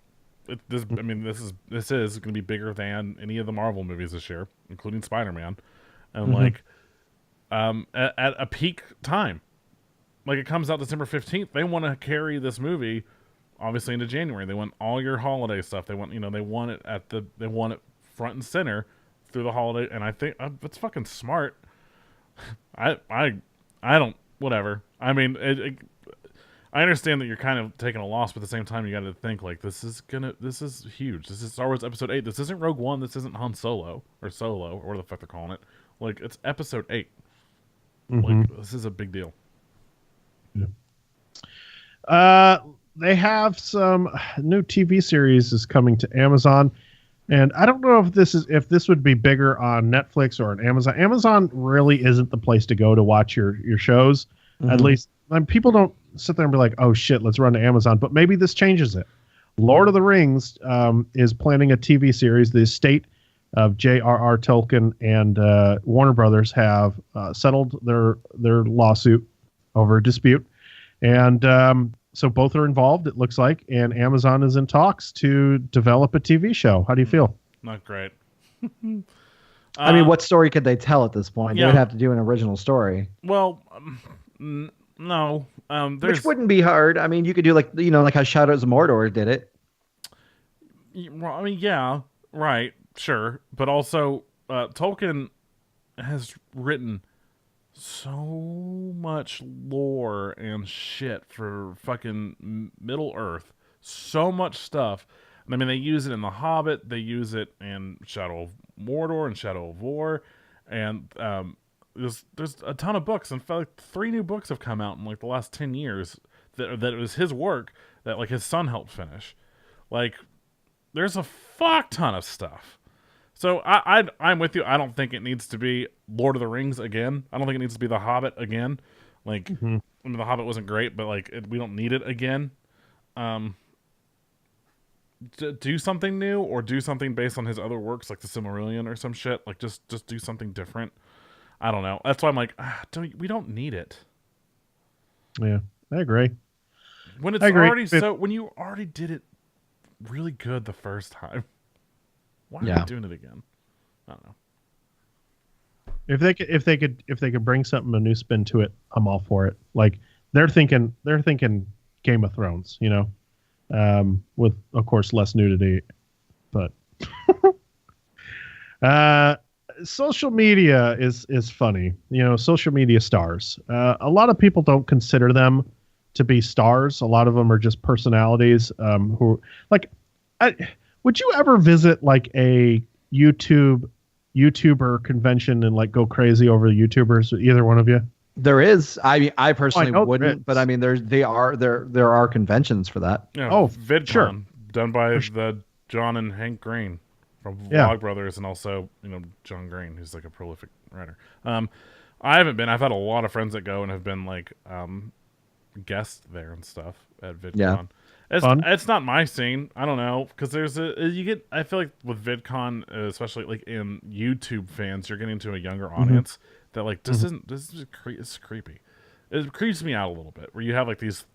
This is going to be bigger than any of the Marvel movies this year, including Spider-Man, and at a peak time. Like, it comes out December 15th. They want to carry this movie obviously into January. They want all your holiday stuff. They want they want it front and center through the holiday, and I think it's fucking smart. I don't, whatever. I understand that you're kind of taking a loss, but at the same time you got to think like this is huge. This is Star Wars Episode 8. This isn't Rogue One. This isn't Han Solo or whatever the fuck they're calling it. Like, it's Episode 8. Mm-hmm. Like, this is a big deal. Yeah. They have some new TV series is coming to Amazon, and I don't know if this would be bigger on Netflix or on Amazon. Amazon really isn't the place to go to watch your shows. Mm-hmm. At least people don't sit there and be like, "Oh shit, let's run to Amazon." But maybe this changes it. Lord of the Rings is planning a TV series. The estate of J.R.R. Tolkien and Warner Brothers have settled their lawsuit over a dispute, and so both are involved, it looks like, and Amazon is in talks to develop a TV show. How do you feel? Not great. What story could they tell at this point? They would have to do an original story. Well, no. Which wouldn't be hard. You could do like how Shadows of Mordor did it. Yeah, right, sure. But also, Tolkien has written so much lore and shit for fucking Middle Earth. So much stuff. I mean, they use it in The Hobbit. They use it in Shadow of Mordor and Shadow of War. And there's a ton of books. In fact, like 3 new books have come out in like the last 10 years that it was his work that like his son helped finish. Like, there's a fuck ton of stuff. So I'm with you. I don't think it needs to be Lord of the Rings again. I don't think it needs to be The Hobbit again. Like, I mean, The Hobbit wasn't great, but like we don't need it again. Do something new, or do something based on his other works, like the Silmarillion or some shit. Like just do something different. I don't know. That's why I'm like, we don't need it. Yeah, I agree. When it's already when you already did it really good the first time, why are you doing it again? I don't know. If they could bring something, a new spin to it, I'm all for it. Like they're thinking Game of Thrones, you know, with of course less nudity, but social media is funny. You know, social media stars. A lot of people don't consider them to be stars. A lot of them are just personalities. Who like, would you ever visit like a YouTuber convention and like go crazy over the YouTubers? Either one of you? There is. I mean, I personally wouldn't, but I mean, there are conventions for that. Yeah, oh, VidCon, sure. Done by the John and Hank Green from Vlogbrothers, and also John Green, who's like a prolific writer. I haven't been. I've had a lot of friends that go and have been like guests there and stuff at VidCon. Yeah. It's not my scene. I don't know, because I feel like with VidCon, especially like in YouTube fans, you're getting to a younger audience that like this is creepy. It creeps me out a little bit, where you have like these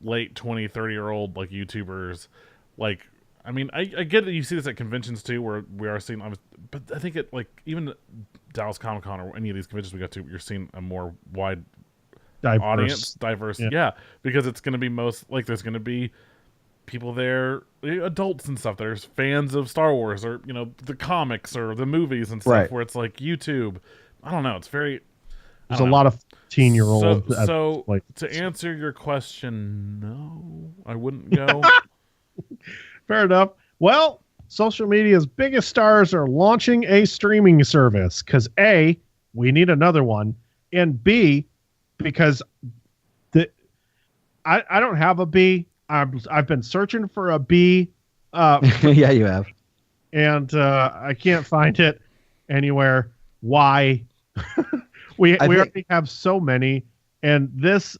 late 20, 30-year-old like YouTubers. Like, I mean, I get that you see this at conventions too, where we are seeing, but I think it like even Dallas Comic Con or any of these conventions we go to, you're seeing a more wide diverse, yeah, because it's going to be there's going to be people there, adults and stuff. There's fans of Star Wars, or the comics or the movies and stuff, right, where it's like YouTube. I don't know. It's very. There's a lot of teen-year-olds. So to answer your question, no, I wouldn't go. Fair enough. Well, social media's biggest stars are launching a streaming service because A, we need another one, and B, because I don't have a B. I've been searching for a B. Yeah, you have. And I can't find it anywhere. Why? we already have so many, and this,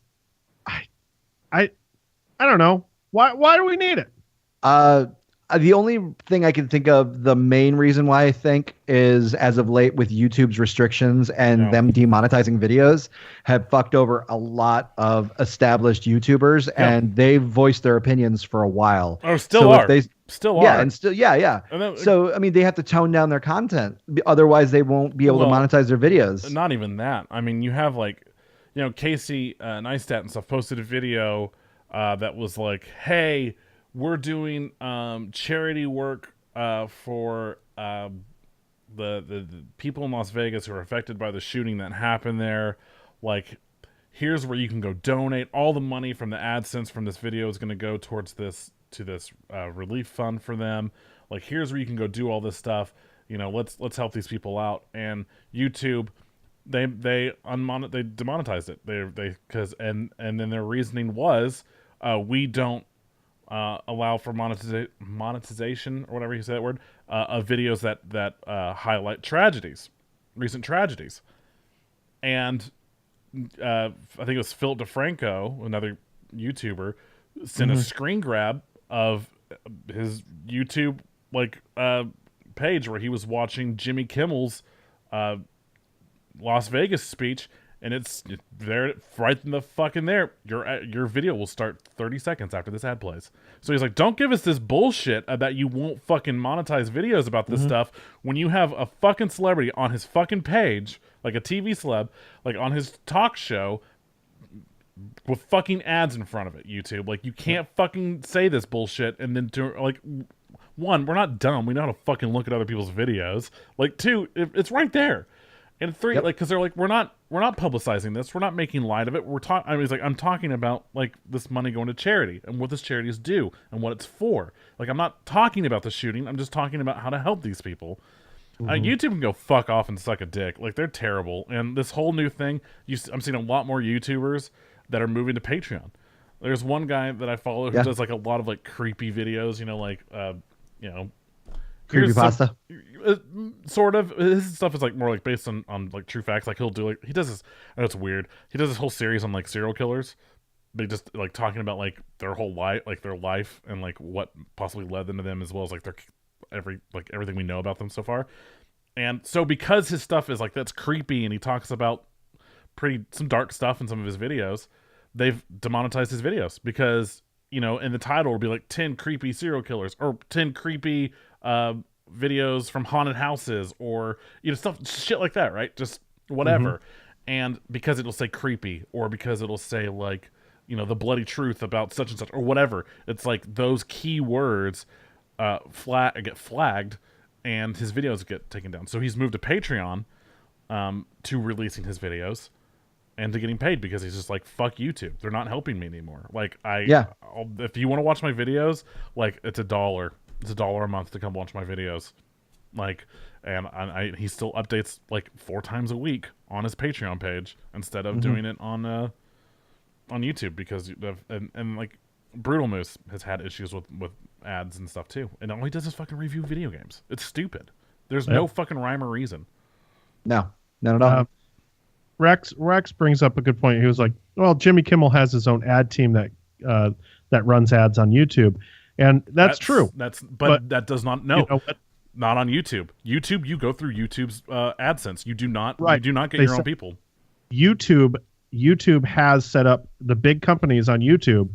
I don't know. Why do we need it? The only thing I can think of, the main reason why I think, is as of late with YouTube's restrictions and them demonetizing videos have fucked over a lot of established YouTubers, and they've voiced their opinions for a while. Oh, still are. Yeah, and still, yeah. And then, so, I mean, they have to tone down their content. Otherwise, they won't be able to monetize their videos. Not even that. I mean, you have like, Casey Neistat and stuff posted a video that was like, hey, we're doing charity work for the people in Las Vegas who are affected by the shooting that happened there. Like, here's where you can go donate. All the money from the AdSense from this video is going to go towards this relief fund for them. Like, here's where you can go do all this stuff. Let's help these people out. And YouTube, they demonetized it. And then their reasoning was, we don't allow for monetization, or whatever you say that word, of videos that highlight recent tragedies. And I think it was Philip DeFranco, another YouTuber, sent a screen grab of his YouTube page where he was watching Jimmy Kimmel's Las Vegas speech. And it's there, right in the fucking there. Your video will start 30 seconds after this ad plays. So he's like, don't give us this bullshit about you won't fucking monetize videos about this stuff when you have a fucking celebrity on his fucking page, like a TV celeb, like on his talk show, with fucking ads in front of it. YouTube, like, you can't fucking say this bullshit and then one, we're not dumb. We know how to fucking look at other people's videos. Like, two, it's right there. And 3, like, because they're like, we're not publicizing this, we're not making light of it. We're talking. I mean, it's like, I'm talking about like this money going to charity and what this charity is due and what it's for. Like, I'm not talking about the shooting. I'm just talking about how to help these people. YouTube can go fuck off and suck a dick. Like, they're terrible. And this whole new thing, I'm seeing a lot more YouTubers that are moving to Patreon. There's one guy that I follow who does like a lot of like creepy videos. You know, like creepypasta. Sort of. His stuff is like more like based on like true facts. Like, he does this. I know it's weird. He does this whole series on like serial killers. They just like talking about like their whole life, like their life, and like what possibly led them to them, as well as like their everything we know about them so far. And so because his stuff is like that's creepy, and he talks about some dark stuff in some of his videos, they've demonetized his videos because, you know, in the title will be like 10 creepy serial killers or 10 creepy videos from haunted houses, or, you know, shit like that, right? Just whatever. And because it'll say creepy, or because it'll say like, you know, the bloody truth about such and such, or whatever, it's like those key words get flagged, and his videos get taken down. So he's moved to Patreon to releasing his videos and to getting paid, because he's just like, fuck YouTube, they're not helping me anymore. Like, if you want to watch my videos, like, it's $1 a month to come watch my videos. Like, and he still updates like 4 times a week on his Patreon page instead of doing it on YouTube, because and like Brutal Moose has had issues with ads and stuff too, and all he does is fucking review video games. It's stupid. There's no fucking rhyme or reason. No, not at all. Rex brings up a good point. He was like, well, Jimmy Kimmel has his own ad team that runs ads on YouTube, and that's true. But that does not You know, not on YouTube. YouTube, you go through YouTube's AdSense. You do not get your own people. YouTube has set up the big companies on YouTube.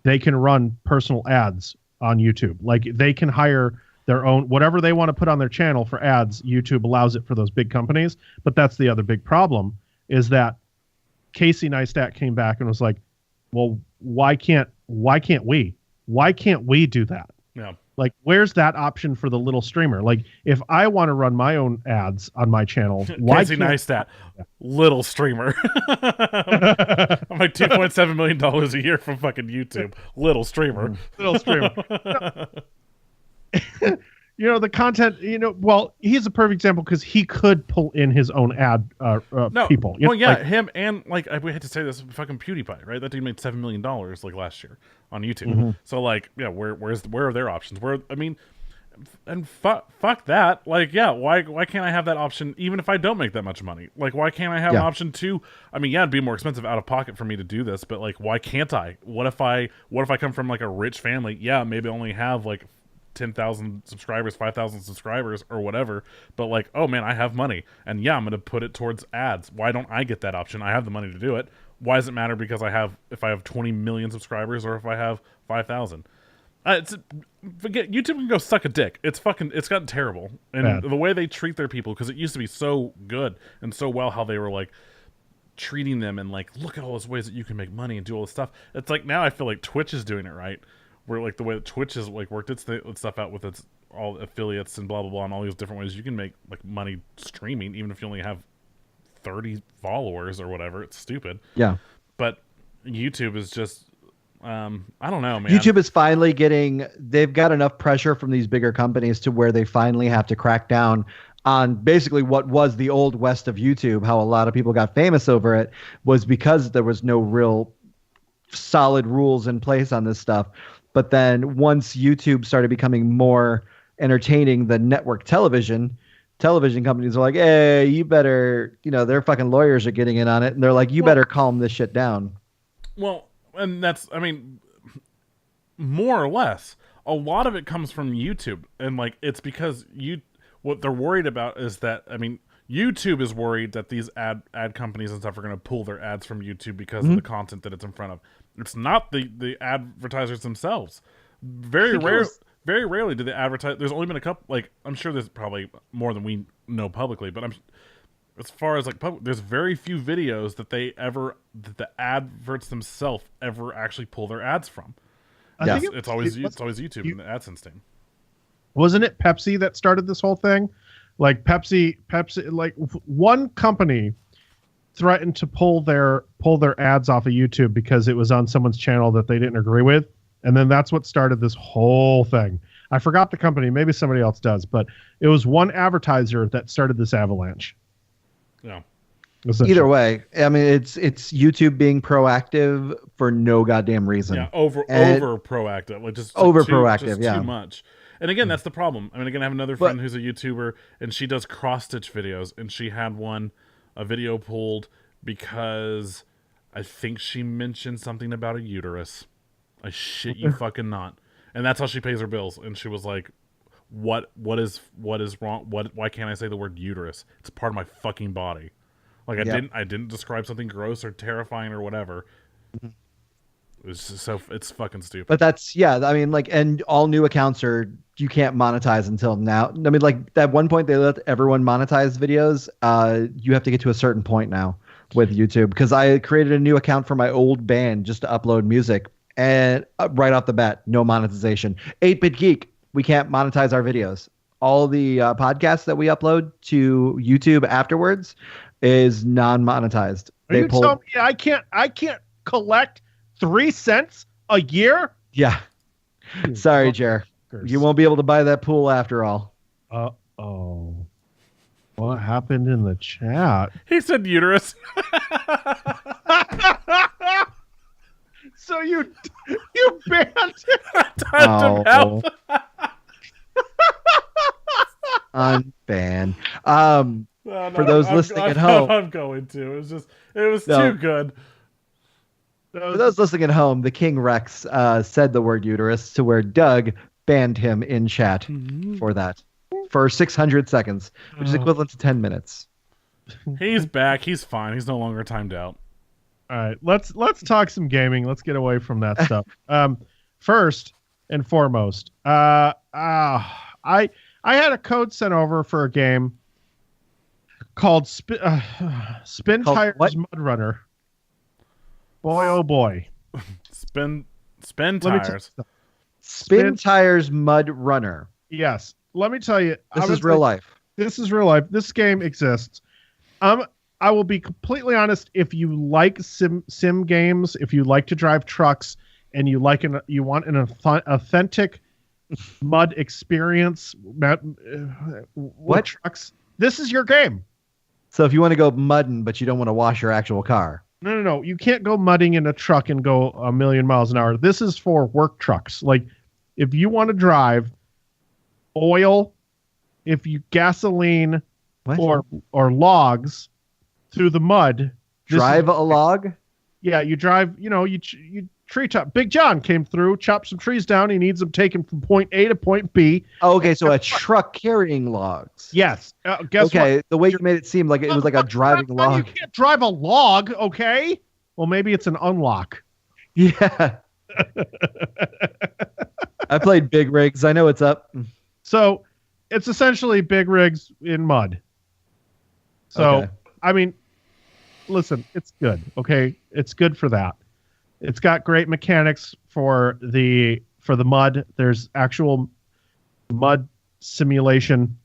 They can run personal ads on YouTube. Like, they can hire their own, whatever they want to put on their channel for ads. YouTube allows it for those big companies. But that's the other big problem, is that Casey Neistat came back and was like, well, why can't we do that? Yeah. Like, where's that option for the little streamer? Like, if I want to run my own ads on my channel, why Casey Neistat, little streamer. I'm like $2.7 million a year from fucking YouTube. Little streamer. Little streamer. You know, the content, you know, well, he's a perfect example because he could pull in his own ad people. Well, yeah, like, him, and like, we had to say this, fucking PewDiePie, right? That dude made $7 million like last year on YouTube. So like, yeah, where are their options? And fuck that. Like, yeah, why can't I have that option even if I don't make that much money? Like, why can't I have an option to? I mean, yeah, it'd be more expensive out of pocket for me to do this, but like, why can't I? What if I come from like a rich family? Yeah, maybe I only have like 10,000 subscribers, 5,000 subscribers, or whatever, but like, oh man, I have money, and yeah, I'm gonna put it towards ads. Why don't I get that option? I have the money to do it. Why does it matter if I have 20 million subscribers or if I have 5,000? Forget YouTube can go suck a dick. It's gotten terrible, and the way they treat their people, because it used to be so good and so well, how they were like treating them, and like, look at all those ways that you can make money and do all this stuff. It's like, now I feel like Twitch is doing it right. Where like the way that Twitch has like worked its stuff out with its all affiliates and blah blah blah and all these different ways you can make like money streaming, even if you only have 30 followers or whatever. It's stupid. Yeah. But YouTube is just I don't know, man. YouTube is finally they've got enough pressure from these bigger companies to where they finally have to crack down on basically what was the old west of YouTube. How a lot of people got famous over it was because there was no real solid rules in place on this stuff. But then once YouTube started becoming more entertaining than network television companies are like, hey, you better, you know, their fucking lawyers are getting in on it. And they're like, you better calm this shit down. Well, and that's, I mean, more or less, a lot of it comes from YouTube. And like, it's because what they're worried about is that, I mean, YouTube is worried that these ad companies and stuff are going to pull their ads from YouTube because of the content that it's in front of. It's not the advertisers themselves. Very rarely do they advertise. There's only been a couple. Like, I'm sure there's probably more than we know publicly, but as far as like there's very few videos that the adverts themselves ever actually pull their ads from. I think it's always YouTube and the AdSense team. Wasn't it Pepsi that started this whole thing? Like Pepsi, like one company threatened to pull their ads off of YouTube because it was on someone's channel that they didn't agree with, and then that's what started this whole thing. I forgot the company, maybe somebody else does, but it was one advertiser that started this avalanche. Yeah. Either way, I mean, it's YouTube being proactive for no goddamn reason. Yeah, over proactive, like just over too, proactive, just too much. And again, that's the problem. I mean, again, I have another friend who's a YouTuber, and she does cross stitch videos, and she had a video pulled because I think she mentioned something about a uterus. I shit you fucking not. And that's how she pays her bills. And she was like, "What is wrong? Why can't I say the word uterus? It's part of my fucking body." Like I didn't describe something gross or terrifying or whatever. It's just it's fucking stupid. But that's I mean, like, and all new accounts you can't monetize until now. I mean, like, at one point they let everyone monetize videos. You have to get to a certain point now with YouTube, because I created a new account for my old band just to upload music, and right off the bat, no monetization. 8-Bit Geek, we can't monetize our videos. All the podcasts that we upload to YouTube afterwards is non-monetized. Are you telling me I can't collect 3 cents a year? Yeah. Sorry, Jer. You won't be able to buy that pool after all. Uh-oh. What happened in the chat? He said uterus. So you banned it? Timed him out. Unban. No, for those listening at home, I'm going to. It was too good. For those listening at home, the King Rex said the word uterus to where Doug banned him in chat for that for 600 seconds, which is equivalent to 10 minutes. He's back. He's fine. He's no longer timed out. All right, let's talk some gaming. Let's get away from that stuff. First and foremost, I had a code sent over for a game called Spin Tires Mud Runner. Boy, oh boy. Spin Tires. Spin Tires Mud Runner. Yes. Let me tell you. This is real life. This is real life. This game exists. I will be completely honest. If you like sim games, if you like to drive trucks, and you want an authentic mud experience, what trucks? This is your game. So if you want to go mudding, but you don't want to wash your actual car. No. You can't go mudding in a truck and go 1,000,000 miles an hour. This is for work trucks. Like, if you want to drive oil, if you gasoline or logs through the mud. Drive a log? Yeah, you drive, you tree chop. Big John came through, chopped some trees down. He needs them taken from point A to point B. Oh, okay, so a truck carrying logs. Yes. Guess okay, what? the way you made it seem like it was like a driving log. You can't drive a log, okay? Well, maybe it's an unlock. Yeah. I played Big Rigs. I know what's up. So it's essentially Big Rigs in mud. So, okay. I mean, listen, it's good, okay? It's good for that. It's got great mechanics for the mud. There's actual mud simulation.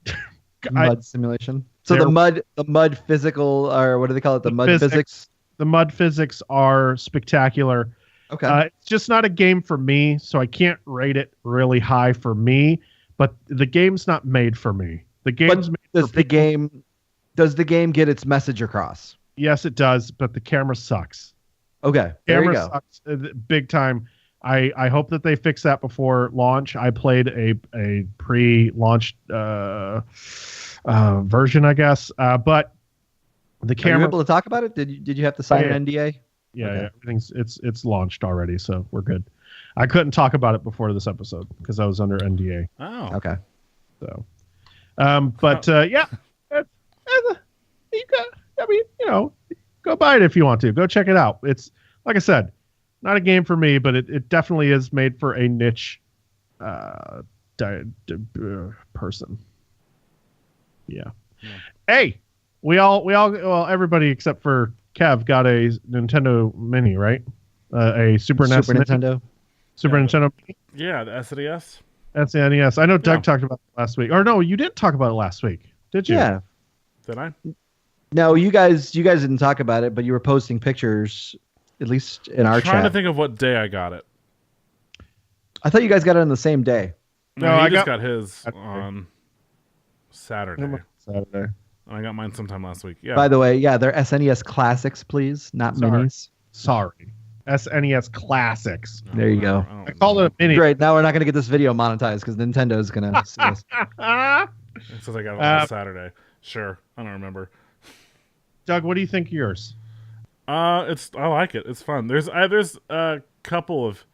Simulation. So the mud physical, or what do they call it? The mud physics. The mud physics are spectacular. Okay. It's just not a game for me, so I can't rate it really high for me. But the game's not made for me. The game's made does for the game. Does the game get its message across? Yes, it does, but the camera sucks. Okay, there you go. Sucks big time. I hope that they fix that before launch. I played a pre-launch version, I guess, but the camera. Are you able to talk about it? Did you have to sign an NDA? Yeah, okay. Everything's it's launched already, so we're good. I couldn't talk about it before this episode because I was under NDA. Oh, okay. So, yeah, you got. I mean, go buy it if you want to. Go check it out. It's, like I said, not a game for me, but it definitely is made for a niche person. Yeah. Hey, well, everybody except for Kev got a Nintendo Mini, right? A Super NES Nintendo. Super Nintendo Mini? Yeah, the SNES. That's the NES. I know Doug talked about it last week. Or no, you didn't talk about it last week. Did you? Yeah. Did I? No, you guys didn't talk about it, but you were posting pictures, at least in our Trying to chat. think of what day I got it. I thought you guys got it on the same day. No, No, he I just got- got his Saturday. on Saturday. Saturday. And I got mine sometime last week. Yeah. By the way, yeah, they're SNES classics, please, not Sorry. minis. Sorry. SNES Classics. Oh, There you whatever. go. I don't I called know. it a mini. Great. Now we're not going to get this video monetized because Nintendo's going to sue us. It says I got it on Saturday. Sure. I don't remember. Doug, what do you think of yours? I like it. It's fun. There's a couple of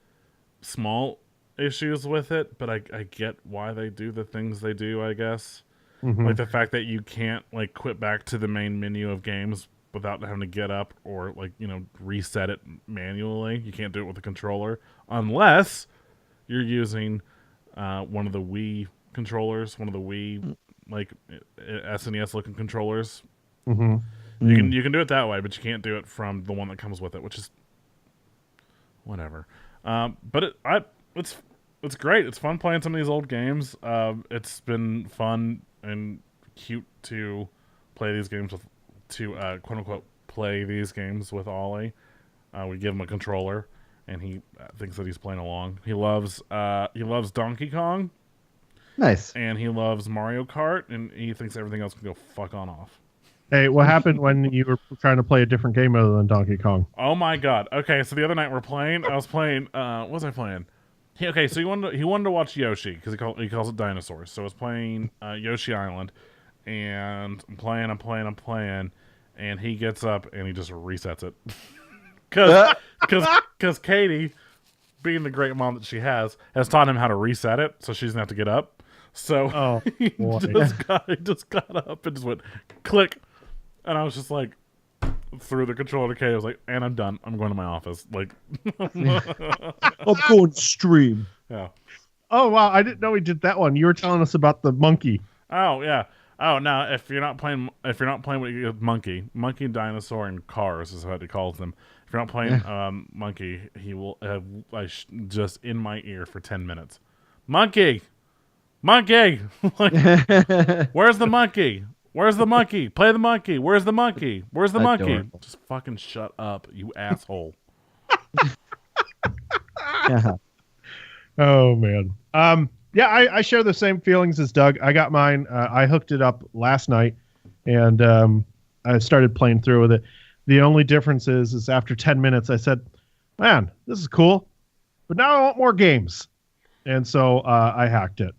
small issues with it, but I get why they do the things they do, I guess. Mhm. Like the fact that you can't like quit back to the main menu of games without having to get up or like, reset it manually. You can't do it with a controller unless you're using one of the Wii controllers, one of the Wii like SNES looking controllers. Mhm. You can do it that way, but you can't do it from the one that comes with it, which is whatever. But it's great. It's fun playing some of these old games. It's been fun and cute to play these games quote unquote play these games with Ollie. We give him a controller, and he thinks that he's playing along. He loves Donkey Kong, Nice. and he loves Mario Kart, and he thinks everything else can go fuck on off. Hey, what happened when you were trying to play a different game other than Donkey Kong? Oh my god. Okay, so the other night I was playing what was I playing? So he wanted to watch Yoshi because he calls it dinosaurs. So I was playing Yoshi Island, and I'm playing, and he gets up and he just resets it. Cuz Katie, being the great mom that she has taught him how to reset it so she doesn't have to get up. So Oh, he boy. just got up and just went click. And I was just like, threw the controller to Katie. I was like, and I'm done. I'm going to my office. Like, I'm going stream. yeah. Oh wow, I didn't know he did that one. You were telling us about the monkey. Oh yeah. Oh no. If you're not playing with monkey, dinosaur, and cars is what he calls them. If you're not playing monkey, he will have just in my ear for 10 minutes. Monkey. Like, where's the monkey? Where's the monkey? Play the monkey. Where's the monkey? Where's the monkey? Adorable. Just fucking shut up, you asshole. Yeah. Oh man. Yeah, I share the same feelings as Doug. I got mine. I hooked it up last night, and I started playing through with it. The only difference is after 10 minutes, I said, "Man, this is cool, but now I want more games," and so I hacked it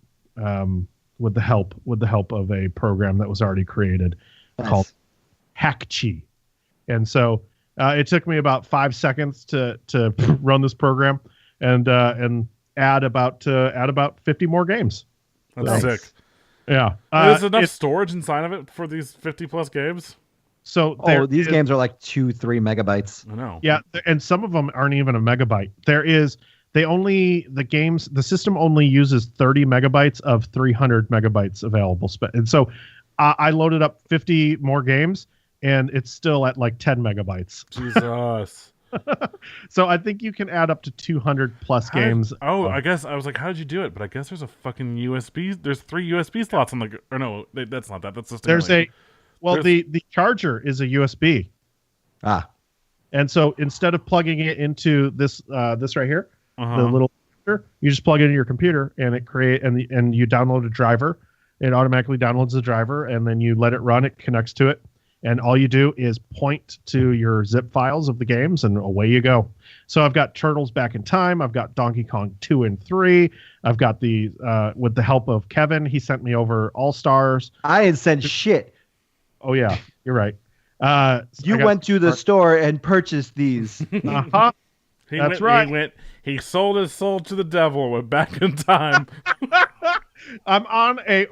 with the help of a program that was already created called Hackchi, and so it took me about 5 seconds to run this program and add about 50 more games. That's Nice. sick. Yeah. There's enough storage inside of it for these 50 plus games. So These games are like 2-3 megabytes. I know. yeah, and some of them aren't even a megabyte. The system only uses 30 megabytes of 300 megabytes available. And so I loaded up 50 more games, and it's still at like 10 megabytes. Jesus. So I think you can add up to 200 plus games. I guess I was like, how did you do it? But I guess there's a fucking USB. There's 3 USB slots on the. Or no, that's not that. That's just. The charger is a USB. Ah. And so instead of plugging it into this right here, the little, you just plug it into your computer, and and you download a driver. It automatically downloads the driver, and then you let it run. It connects to it, and all you do is point to your zip files of the games, and away you go. So I've got Turtles Back in Time. I've got Donkey Kong 2 and 3. I've got the with the help of Kevin, he sent me over All Stars. I ain't said shit. Oh yeah, you're right. You went to the store and purchased these. Uh-huh. That's right. He sold his soul to the devil and went back in time. I'm on a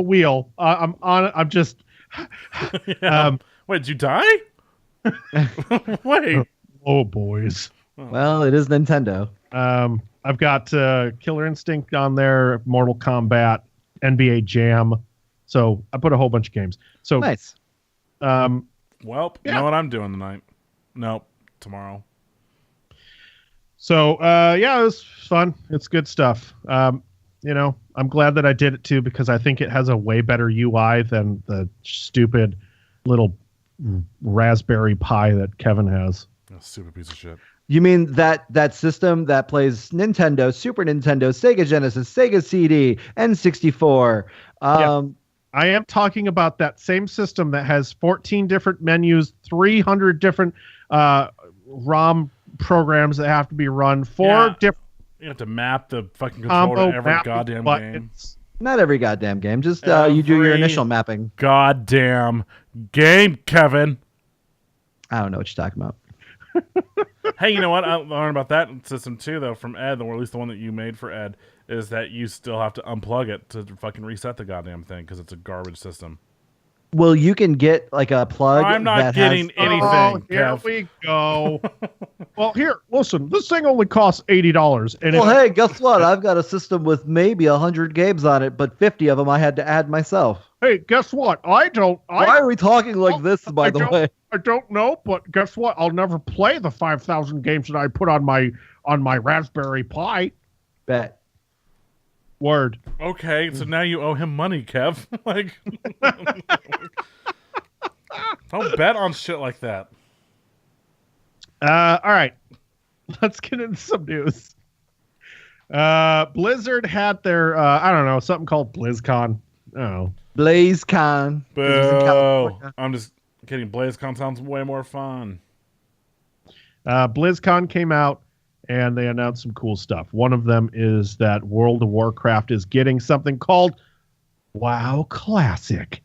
wheel. I'm just. Wait, did you die? Wait. Oh, boys. Well, it is Nintendo. I've got Killer Instinct on there, Mortal Kombat, NBA Jam. So I put a whole bunch of games. So Nice. Well, you Yeah. know what I'm doing tonight? Nope, tomorrow. So, it was fun. It's good stuff. I'm glad that I did it too, because I think it has a way better UI than the stupid little Raspberry Pi that Kevin has. A stupid piece of shit. You mean that system that plays Nintendo, Super Nintendo, Sega Genesis, Sega CD, N64? Yeah. I am talking about that same system that has 14 different menus, 300 different ROM programs that have to be run, four different. You have to map the fucking controller to every goddamn game. Not every goddamn game. Just you do your initial mapping. Goddamn game, Kevin. I don't know what you're talking about. Hey, you know what? I learned about that system too, though, from Ed, or at least the one that you made for Ed, is that you still have to unplug it to fucking reset the goddamn thing because it's a garbage system. Well, you can get like a plug. I'm not getting anything. Oh, here we go. Well, here, listen. This thing only costs $80. And hey, guess what? I've got a system with maybe 100 games on it, but 50 of them I had to add myself. Hey, guess what? Why are we talking like this? By the way, I don't know, but guess what? I'll never play the 5,000 games that I put on my Raspberry Pi. Bet. Word. Okay, so now you owe him money, Kev. Like, don't bet on shit like that. All right, let's get into some news. Blizzard had their I don't know, something called BlizzCon. Oh, BlazeCon. Boo! I'm just kidding. BlazeCon sounds way more fun. BlizzCon came out, and they announced some cool stuff. One of them is that World of Warcraft is getting something called WoW Classic,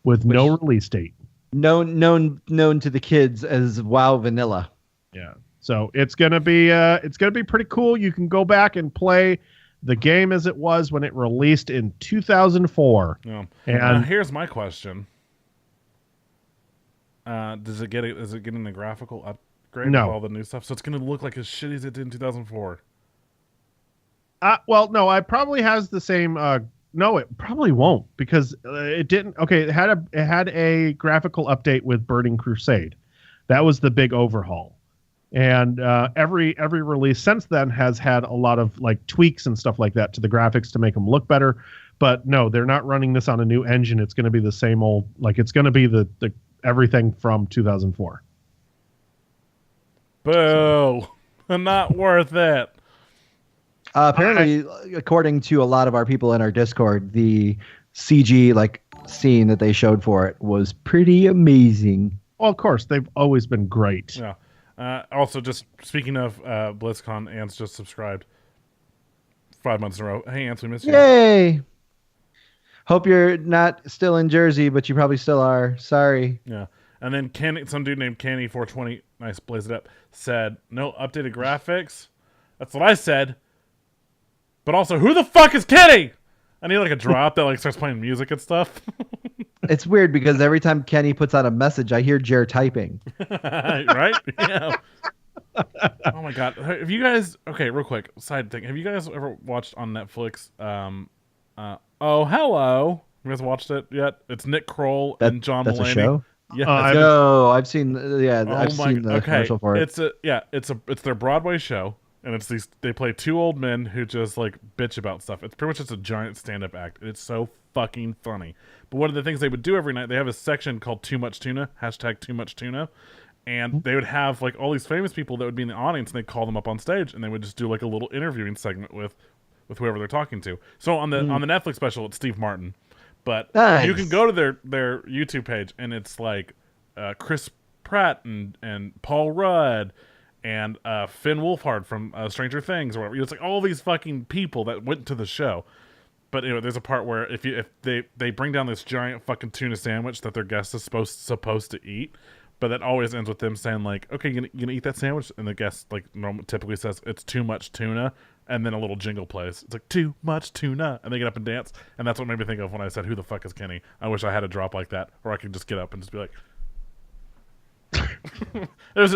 with no release date. Known to the kids as WoW Vanilla. Yeah. So it's gonna be pretty cool. You can go back and play the game as it was when it released in 2004. Yeah. And here's my question: is it getting the graphical upgrade No. with all the new stuff? So it's gonna look like as shitty as it did in 2004. Well, no, it probably has the same. No, it probably won't, because it didn't. Okay, it had a graphical update with Burning Crusade. That was the big overhaul. And every release since then has had a lot of like tweaks and stuff like that to the graphics to make them look better. But no, they're not running this on a new engine. It's going to be the same old, like it's going to be the everything from 2004. Boo! Not worth it. Apparently, according to a lot of our people in our Discord, the CG like scene that they showed for it was pretty amazing. Well, of course, they've always been great. Yeah. Also, just speaking of BlizzCon, Ant's just subscribed 5 months in a row. Hey, Ant, we missed you. Yay! Hope you're not still in Jersey, but you probably still are. Sorry. Yeah. And then some dude named Canny420, nice, blaze it up, said, no updated graphics. That's what I said. But also, who the fuck is Kenny? I need like a drop that like starts playing music and stuff. It's weird because every time Kenny puts out a message, I hear Jer typing. Right? Yeah. Oh my god. Have you guys? Okay, real quick side thing. Have you guys ever watched on Netflix? Oh, hello. You guys watched it yet? It's Nick Kroll and John Mulaney. That's a show. Yeah. I've seen. Yeah, I've seen the commercial for it. It's their Broadway show. And it's they play two old men who just like bitch about stuff. It's pretty much just a giant stand-up act. It's so fucking funny. But one of the things they would do every night, they have a section called Too Much Tuna, #TooMuchTuna. And they would have like all these famous people that would be in the audience, and they'd call them up on stage, and they would just do like a little interviewing segment with whoever they're talking to. So on the Netflix special, it's Steve Martin. But you can go to their YouTube page, and it's like Chris Pratt and Paul Rudd and Finn Wolfhard from Stranger Things or whatever. It's like all these fucking people that went to the show. But anyway, there's a part where if they bring down this giant fucking tuna sandwich that their guest is supposed to eat, but that always ends with them saying like, "Okay, you gonna eat that sandwich?" And the guest like typically says, "It's too much tuna," and then a little jingle plays. It's like too much tuna, and they get up and dance. And that's what made me think of when I said, "Who the fuck is Kenny?" I wish I had a drop like that, or I could just get up and just be like. For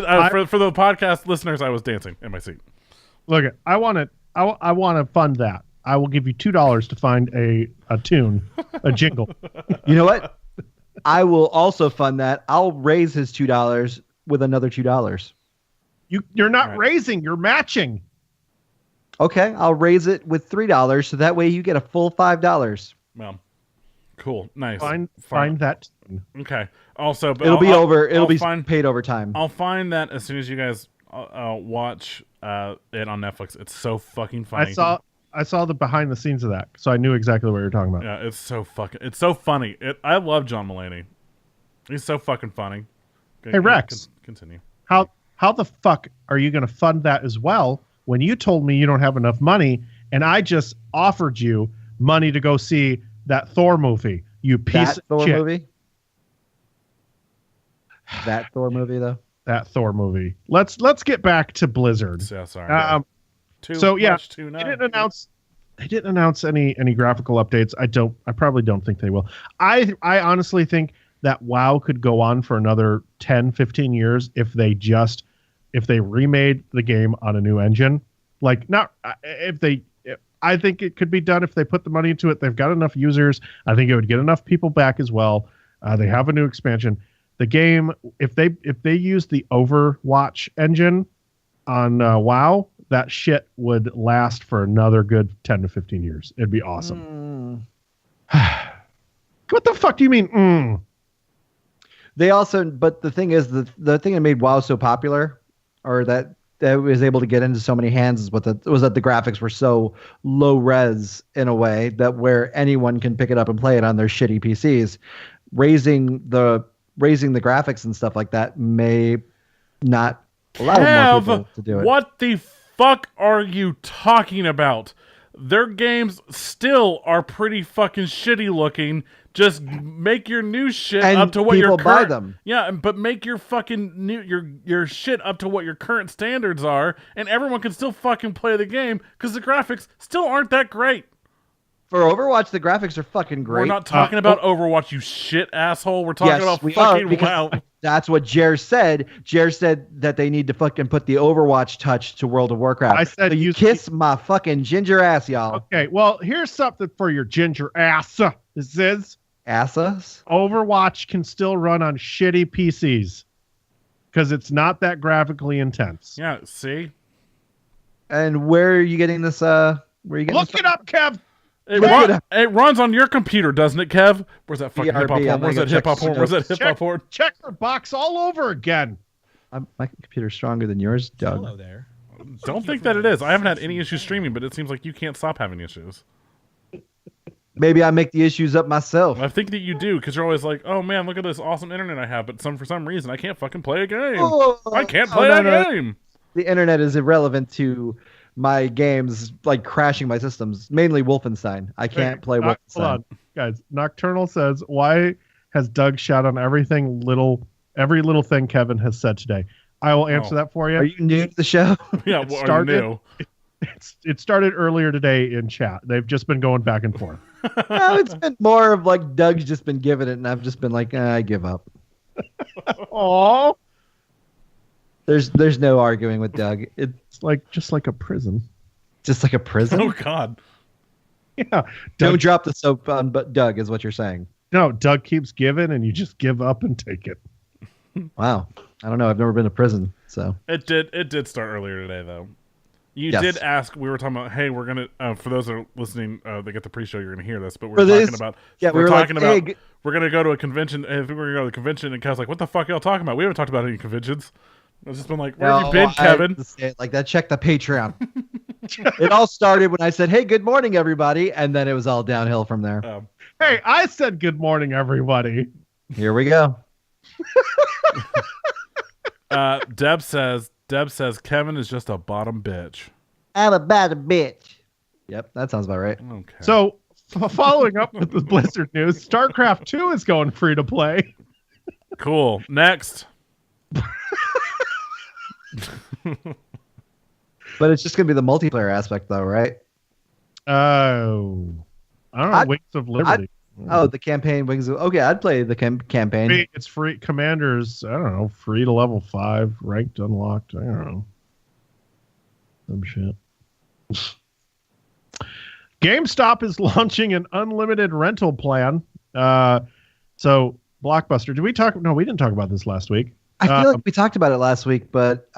the podcast listeners, I was dancing in my seat. Look, I want to fund that. I will give you $2 to find a tune, a jingle. You know what? I will also fund that. I'll raise his $2 with another $2. You're not raising. You're matching. Okay, I'll raise it with $3, so that way you get a full $5. Well, cool, nice. Find that. Okay. Also, but It'll be I'll be find, paid over time. I'll find that as soon as you guys watch it on Netflix. It's so fucking funny. I saw the behind the scenes of that, so I knew exactly what you're talking about. Yeah, it's so funny. I love John Mulaney. He's so fucking funny. Hey Rex, continue. How the fuck are you going to fund that as well when you told me you don't have enough money and I just offered you money to go see that Thor movie? You piece of Thor shit. movie? That Thor movie though? That Thor movie. Let's get back to Blizzard. Yeah, sorry. They didn't announce any graphical updates. I probably don't think they will. I honestly think that WoW could go on for another 10, 15 years if they remade the game on a new engine. Like I think it could be done if they put the money into it. They've got enough users. I think it would get enough people back as well. They have a new expansion. The game, if they use the Overwatch engine on WoW, that shit would last for another good 10 to 15 years. It'd be awesome. What the fuck do you mean? They also, but the thing is, the thing that made WoW so popular, or that was able to get into so many hands, was that the graphics were so low res in a way that where anyone can pick it up and play it on their shitty PCs. Raising the graphics and stuff like that may not allow more people to do it. What the fuck are you talking about? Their games still are pretty fucking shitty looking. Just make your new shit and up to what your buy them. Yeah, but make your fucking new your shit up to what your current standards are, and everyone can still fucking play the game because the graphics still aren't that great. For Overwatch, the graphics are fucking great. We're not talking about Overwatch, you shit asshole. We're talking about fucking WoW. That's what Jer said. Jer said that they need to fucking put the Overwatch touch to World of Warcraft. I said, so you kiss my fucking ginger ass, y'all. Okay, well, here's something for your ginger ass. This is asses. Overwatch can still run on shitty PCs because it's not that graphically intense. Yeah, see? And where are you getting this? Where are you getting Look it up, Kev. It runs on your computer, doesn't it, Kev? Where's that fucking hip hop porn? Where's that hip hop porn? Where's that hip hop porn? Checker box all over again. My computer's stronger than yours, Doug. Hello there. Don't think that it is. I haven't had any issues streaming, but it seems like you can't stop having issues. Maybe I make the issues up myself. I think that you do, because you're always like, oh man, look at this awesome internet I have, but for some reason I can't fucking play a game. I can't play a game. The internet is irrelevant to my games, like crashing my systems, mainly Wolfenstein. I can't play Wolfenstein. Hold on, guys. Nocturnal says, why has Doug shot on every little thing Kevin has said today? I will answer that for you. Are you new to the show? Yeah, are you new? It started earlier today in chat. They've just been going back and forth. No, it's been more of like Doug's just been giving it, and I've just been like, I give up. Oh, there's no arguing with Doug. It's just like a prison. Just like a prison. Oh God. Yeah. Don't drop the soap on, but Doug is what you're saying. No, Doug keeps giving, and you just give up and take it. Wow. I don't know. I've never been to prison, so it did start earlier today, though. You did ask. We were talking about. Hey, we're gonna. For those that are listening, they get the pre-show. You're gonna hear this, but we're talking about. Yeah, we're talking about. We're gonna go to a convention. I think we're gonna go to the convention, and Kev's like, "What the fuck are y'all talking about? We haven't talked about any conventions." I've just been like, "Where have you been, Kevin?" Like that. Check the Patreon. It all started when I said, "Hey, good morning, everybody," and then it was all downhill from there. Hey, I said good morning, everybody. Here we go. Deb says Kevin is just a bottom bitch. I'm a bottom bitch. Yep, that sounds about right. Okay. So, following up with the Blizzard news, StarCraft 2 is going free to play. Cool. Next. But it's just gonna be the multiplayer aspect, though, right? Oh, I don't know. Wings of Liberty. The campaign Wings of. Okay, I'd play the campaign. It's free. Commanders. I don't know. Free to level 5, ranked, unlocked. I don't know. Some shit. GameStop is launching an unlimited rental plan. So Blockbuster. Did we talk? No, we didn't talk about this last week. I feel like we talked about it last week, but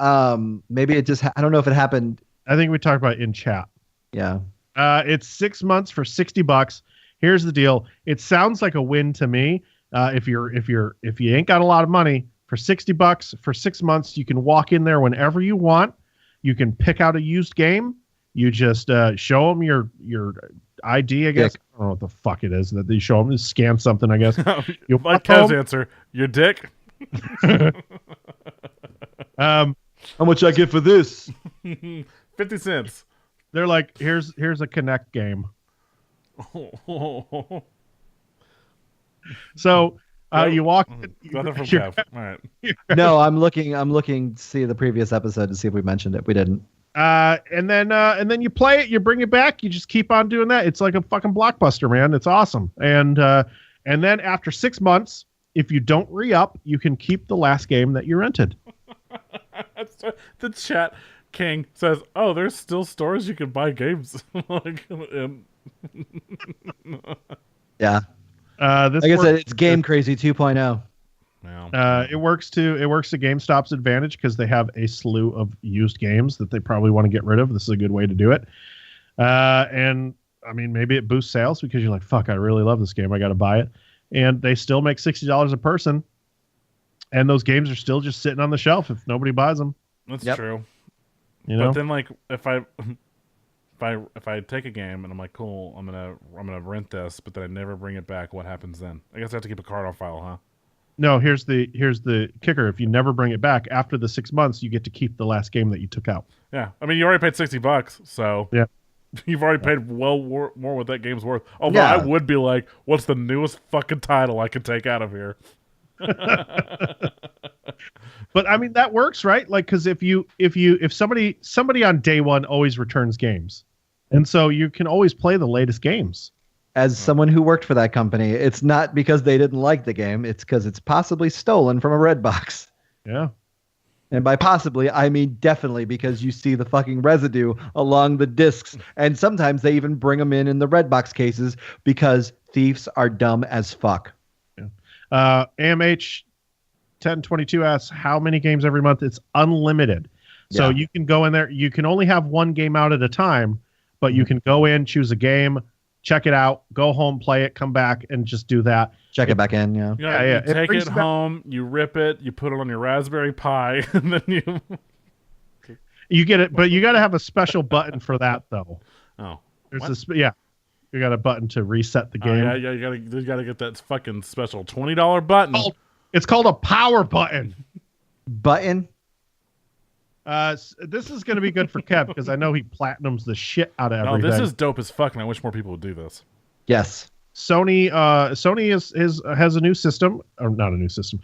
maybe it just. I don't know if it happened I think we talked about it in chat. Yeah. It's 6 months for $60. Here's the deal. It sounds like a win to me. If you ain't got a lot of money, for $60 for 6 months, you can walk in there whenever you want. You can pick out a used game. You just show them your ID, I guess. Dick. I don't know what the fuck it is that they show them. Just scan something, I guess. You Like Kev's answer, your dick. How much I get for this? 50 cents. They're like, here's a Connect game. So you walk. Nothing from Kev. All right. No, I'm looking to see the previous episode to see if we mentioned it. We didn't. And then you play it, you bring it back, you just keep on doing that. It's like a fucking Blockbuster, man. It's awesome. And then after 6 months, if you don't re-up, you can keep the last game that you rented. The chat king says, "Oh, there's still stores you can buy games." Yeah. This Like I said, works, it's Game Crazy 2.0. it works to GameStop's advantage because they have a slew of used games that they probably want to get rid of. This is a good way to do it. And I mean, maybe it boosts sales because you're like, fuck, I really love this game. I got to buy it. And they still make $60 a person. And those games are still just sitting on the shelf if nobody buys them. That's Yep. true. You know? But then, like, if I take a game and I'm like, cool, I'm gonna rent this, but then I never bring it back, what happens then? I guess I have to keep a card on file, huh? No, here's the kicker. If you never bring it back after the 6 months, you get to keep the last game that you took out. Yeah, I mean, you already paid $60, so yeah, you've already paid more what that game's worth. Although Yeah. I would be like, what's the newest fucking title I can take out of here? But I mean that works, right? Like, because if somebody on day one always returns games, and so you can always play the latest games. As someone who worked for that company, it's not because they didn't like the game. It's because it's possibly stolen from a red box. Yeah. And by possibly, I mean definitely, because you see the fucking residue along the discs. And sometimes they even bring them in the red box cases because thieves are dumb as fuck. AMH 1022 asks how many games every month. It's unlimited. So Yeah. you can go in there. You can only have one game out at a time, but you can go in, choose a game, check it out, go home, play it, come back, and just do that. Check it back in, yeah. Yeah, Yeah. you take brings it back- home, you rip it, you put it on your Raspberry Pi, and then you... You get it, but you got to have a special button for that, though. Oh. There's What? this, yeah. You got a button to reset the game. Yeah, you gotta get that fucking special $20 button. It's called a power button. Button? This is going to be good for Kev because I know he platinums the shit out of No, everything. this is dope as fuck, and I wish more people would do this. Yes. Sony has a new system, or not a new system.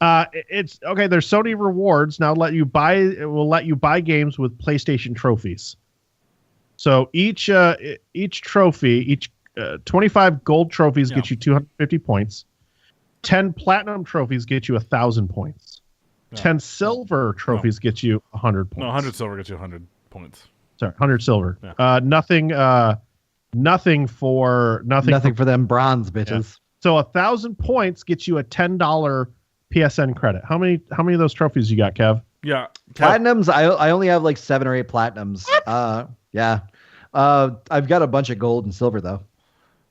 It's okay. There's Sony Rewards now. It will let you buy games with PlayStation trophies. So each trophy, 25 gold trophies get you 250 points. 10 platinum trophies get you 1,000 points. Yeah. 10 silver trophies get you 100 points. No, 100 silver gets you 100 points. Sorry, 100 silver. Yeah. Nothing for them bronze bitches. Yeah. So 1,000 points gets you a $10 PSN credit. How many of those trophies you got, Kev? Yeah. Platinums, I only have like 7 or 8 platinums. Yeah. I've got a bunch of gold and silver though.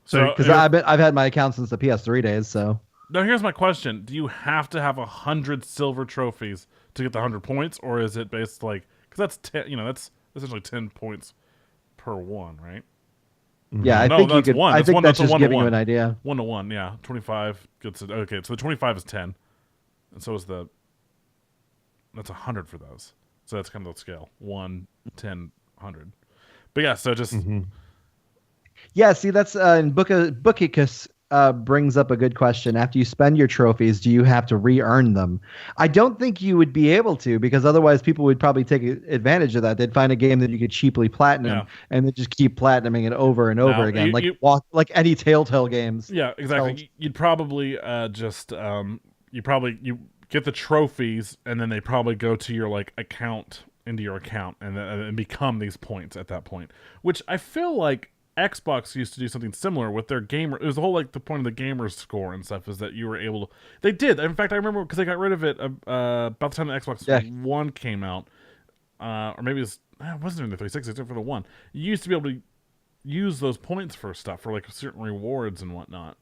So Because I've had my account since the PS3 days, so. now here's my question: do you have to have 100 silver trophies to get the 100 points, or is it based like because that's 10? That's essentially 10 points per one, right? Yeah, I No, think you that's could. one. I That's think one- that's that's a just giving you 1-to-1. an idea. 1-to-1, yeah. 25 gets it. Okay, so the 25 is 10, and so is that's 100 for those. So that's kind of the scale: 1, 10, 100. But yeah, so just Yeah, see, that's in Bookicus brings up a good question. After you spend your trophies, do you have to re-earn them? I don't think you would be able to, because otherwise people would probably take advantage of that. They'd find a game that you could cheaply platinum and then just keep platinuming it over and over again, like any Telltale games. yeah, exactly. You'd probably you get the trophies, and then they probably go to your into your account and become these points at that point, which I feel like Xbox used to do something similar with their gamer. It was the whole the point of the gamer score and stuff is that you were able to. They did. In fact, I remember because they got rid of it about the time the Xbox One came out, or maybe it was it wasn't even the 360, it's for the one. You used to be able to use those points for stuff, for like certain rewards and whatnot.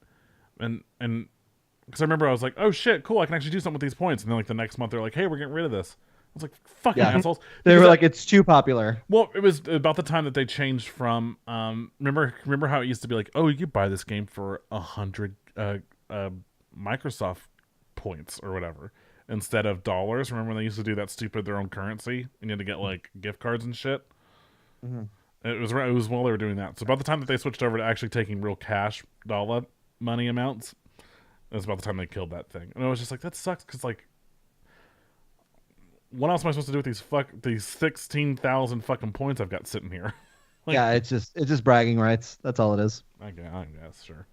And because I remember I was like, oh shit, cool, I can actually do something with these points. And then like the next month they're like, hey, we're getting rid of this. I was like, fucking assholes. They were like, it's too popular. Well, it was about the time that they changed from remember how it used to be like, oh, you could buy this game for 100 Microsoft points or whatever instead of dollars. Remember when they used to do that stupid their own currency and you had to get like gift cards and shit? Mm-hmm. It was while they were doing that. So about the time that they switched over to actually taking real cash dollar money amounts, it was about the time they killed that thing. And I was just like, that sucks, because like, what else am I supposed to do with these 16,000 fucking points I've got sitting here? Like, yeah, it's just bragging rights. That's all it is. I guess, sure.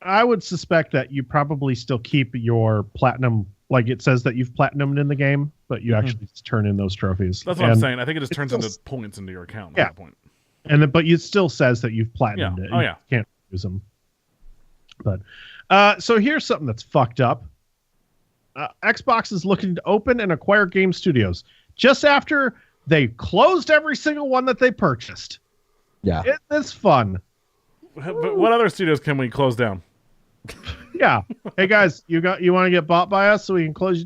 I would suspect that you probably still keep your platinum. Like it says that you've platinumed in the game, but you actually just turn in those trophies. That's what I'm saying. I think it just turns into points into your account at that point. But it still says that you've platinumed it. Oh yeah. You can't use them. But so here's something that's fucked up. Xbox is looking to open and acquire game studios just after they closed every single one that they purchased. Yeah. Isn't this fun? But what other studios can we close down? Yeah. Hey guys, you want to get bought by us so we can close?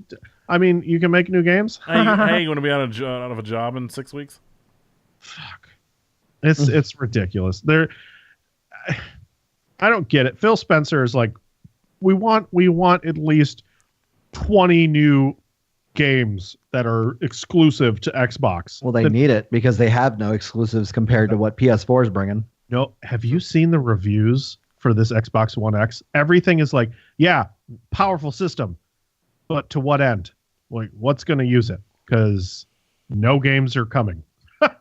I mean, you can make new games. Hey, you want to be out of a job in 6 weeks? Fuck. It's ridiculous. I don't get it. Phil Spencer is like, we want at least 20 new games that are exclusive to Xbox. Well, they need it because they have no exclusives compared to what PS4 is bringing. No, have you seen the reviews for this Xbox One X? Everything is like, yeah, powerful system, but to what end? Like, what's going to use it? Because no games are coming.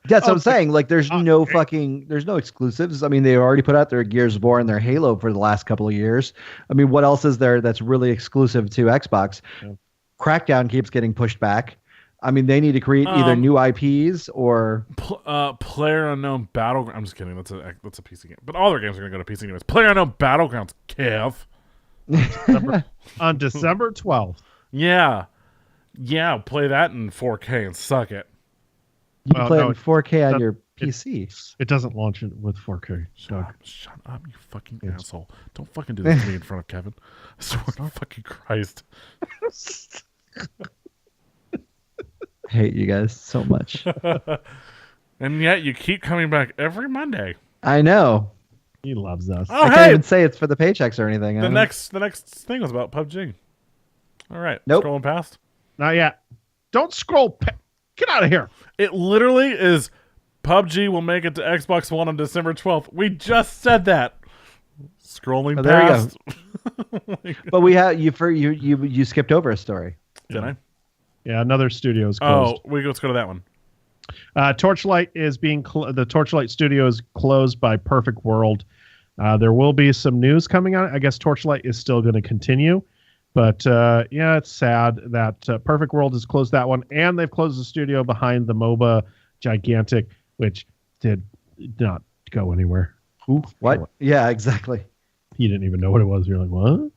That's what I'm saying. Like, there's no exclusives. I mean, they already put out their Gears of War and their Halo for the last couple of years. I mean, what else is there that's really exclusive to Xbox? Yeah. Crackdown keeps getting pushed back. I mean, they need to create either new IPs or PlayerUnknown Battlegrounds. I'm just kidding. That's a PC game. But all their games are going to go to PC anyways. PlayerUnknown Battlegrounds, Kev. On December 12th. Yeah. Yeah, play that in 4K and suck it. You can play it in 4K on your PC. It doesn't launch it with 4K. Shut up, you fucking asshole. Don't fucking do this to me in front of Kevin. I swear to fucking Christ. I hate you guys so much. And yet you keep coming back every Monday. I know. He loves us. Oh, I can't even say it's for the paychecks or anything. The next thing was about PUBG. All right. Nope. Scrolling past. Not yet. Don't scroll. Get out of here. It literally is PUBG will make it to Xbox One on December 12th. We just said that. Scrolling past. There you go. But we have you skipped over a story. Did I? Yeah, another studio is closed. Let's go to that one. Torchlight is the Torchlight studio is closed by Perfect World. There will be some news coming out. I guess Torchlight is still going to continue. But yeah, it's sad that Perfect World has closed that one, and they've closed the studio behind the MOBA Gigantic, which did not go anywhere. Ooh, what? Yeah, exactly. You didn't even know what it was. You're like, what?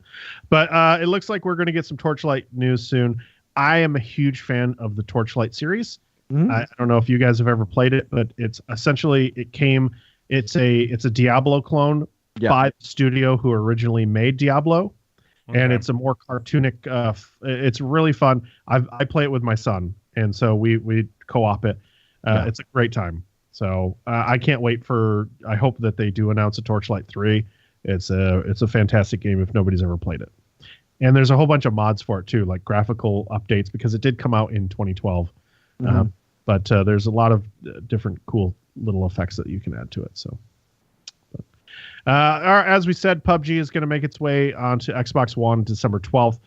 But it looks like we're going to get some Torchlight news soon. I am a huge fan of the Torchlight series. Mm-hmm. I don't know if you guys have ever played it, but it's essentially it's a Diablo clone by the studio who originally made Diablo. Okay. And it's a more cartoonic. It's really fun. I play it with my son, and so we co-op it. It's a great time. So I can't wait for. I hope that they do announce a Torchlight 3. It's a fantastic game if nobody's ever played it. And there's a whole bunch of mods for it too, like graphical updates, because it did come out in 2012. Mm-hmm. But there's a lot of different cool little effects that you can add to it. So. As we said, PUBG is going to make its way onto Xbox One December 12th.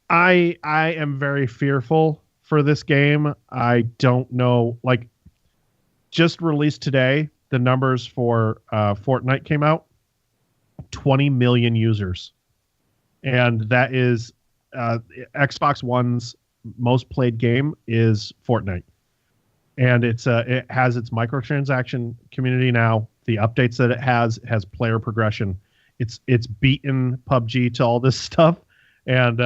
I am very fearful for this game. I don't know. Like, just released today, the numbers for Fortnite came out. 20 million users. And that is Xbox One's most played game is Fortnite. And it has its microtransaction community now. The updates that it has player progression. It's beaten PUBG to all this stuff, and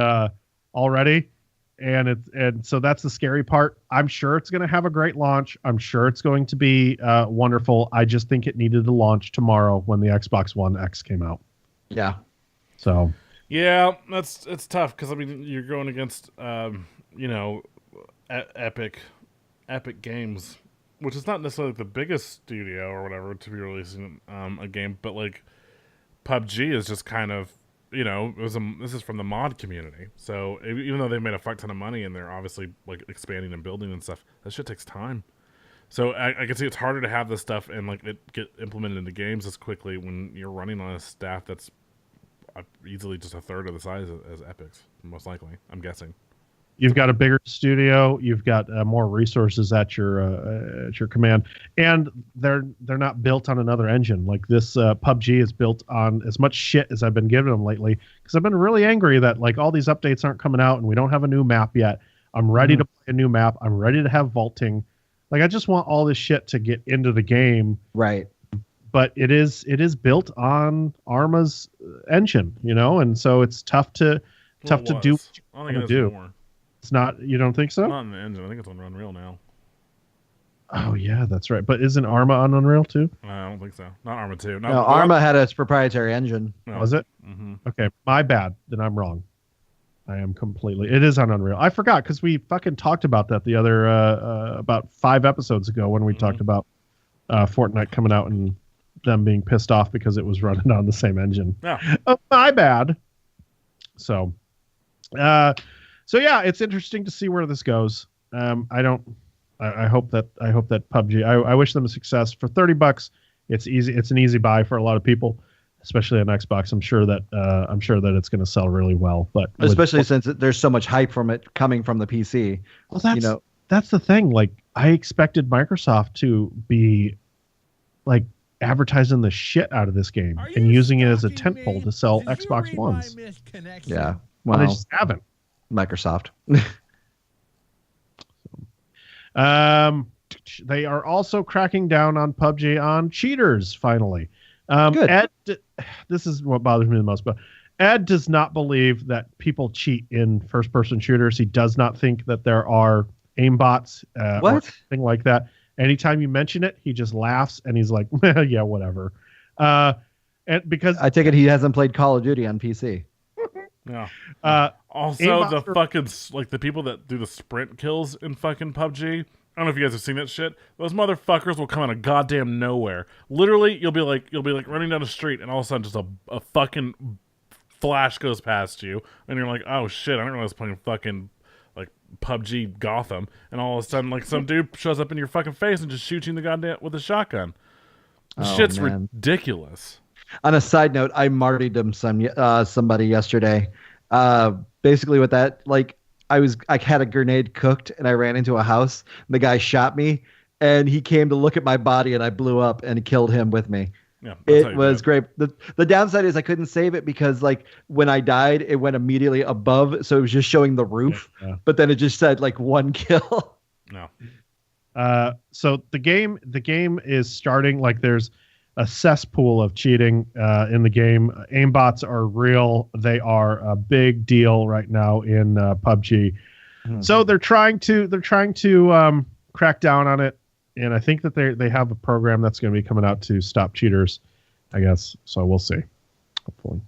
already and so that's the scary part. I'm sure it's going to have a great launch. I'm sure it's going to be wonderful. I just think it needed to launch tomorrow when the Xbox One X came out. Yeah. So. Yeah, it's tough because I mean you're going against Epic Games, which is not necessarily the biggest studio or whatever to be releasing a game, but like PUBG is just kind of this is from the mod community. So even though they made a fuck ton of money and they're obviously like expanding and building and stuff, that shit takes time. So I can see it's harder to have this stuff and like it get implemented into games as quickly when you're running on a staff that's easily just a third of the size as Epic's, most likely. I'm guessing. You've got a bigger studio. You've got more resources at your command, and they're not built on another engine. Like this PUBG is built on as much shit as I've been giving them lately. Because I've been really angry that like all these updates aren't coming out, and we don't have a new map yet. I'm ready to play a new map. I'm ready to have vaulting. Like I just want all this shit to get into the game. Right. But it is built on Arma's engine, and so it's tough to do what you want to do. More. It's not. You don't think so? Not in the engine. I think it's on Unreal now. Oh yeah, that's right. But isn't Arma on Unreal too? I don't think so. Not Arma 2. No, Arma had its proprietary engine. No. Was it? Mm-hmm. Okay, my bad. Then I'm wrong. I am completely. It is on Unreal. I forgot because we fucking talked about that the other about 5 episodes ago when we talked about Fortnite coming out and them being pissed off because it was running on the same engine. Yeah. Oh, my bad. So yeah, it's interesting to see where this goes. I hope that PUBG. I wish them success. For $30, it's easy. It's an easy buy for a lot of people, especially on Xbox. I'm sure that it's going to sell really well. But especially since there's so much hype from it coming from the PC. Well, that's the thing. Like I expected Microsoft to be like advertising the shit out of this game and using it as a tentpole to sell Xbox Ones. Yeah, well, they just haven't. Microsoft. They are also cracking down on PUBG on cheaters. Finally, Good. Ed, this is what bothers me the most. But Ed does not believe that people cheat in first-person shooters. He does not think that there are aimbots or anything like that. Anytime you mention it, he just laughs and he's like, "Yeah, whatever." And because I take it he hasn't played Call of Duty on PC. Yeah. Also, the fucking like the people that do the sprint kills in fucking PUBG. I don't know if you guys have seen that shit. Those motherfuckers will come out of goddamn nowhere. Literally, you'll be like running down the street, and all of a sudden, just a fucking flash goes past you, and you're like, "Oh shit! I didn't realize I was playing fucking like PUBG Gotham." And all of a sudden, like some dude shows up in your fucking face and just shoots you in the goddamn with a shotgun. Shit's ridiculous. On a side note, I martyred somebody yesterday. Basically with that, like I had a grenade cooked and I ran into a house. The guy shot me and he came to look at my body and I blew up and killed him with me. Yeah, it was great. The downside is I couldn't save it because like when I died, it went immediately above. So it was just showing the roof, but then it just said like 1 kill. No. So the game is starting like there's a cesspool of cheating in the game. Aimbots are real. They are a big deal right now in PUBG. Mm-hmm. So they're trying to crack down on it, and I think that they have a program that's going to be coming out to stop cheaters, I guess. So we'll see. Hopefully.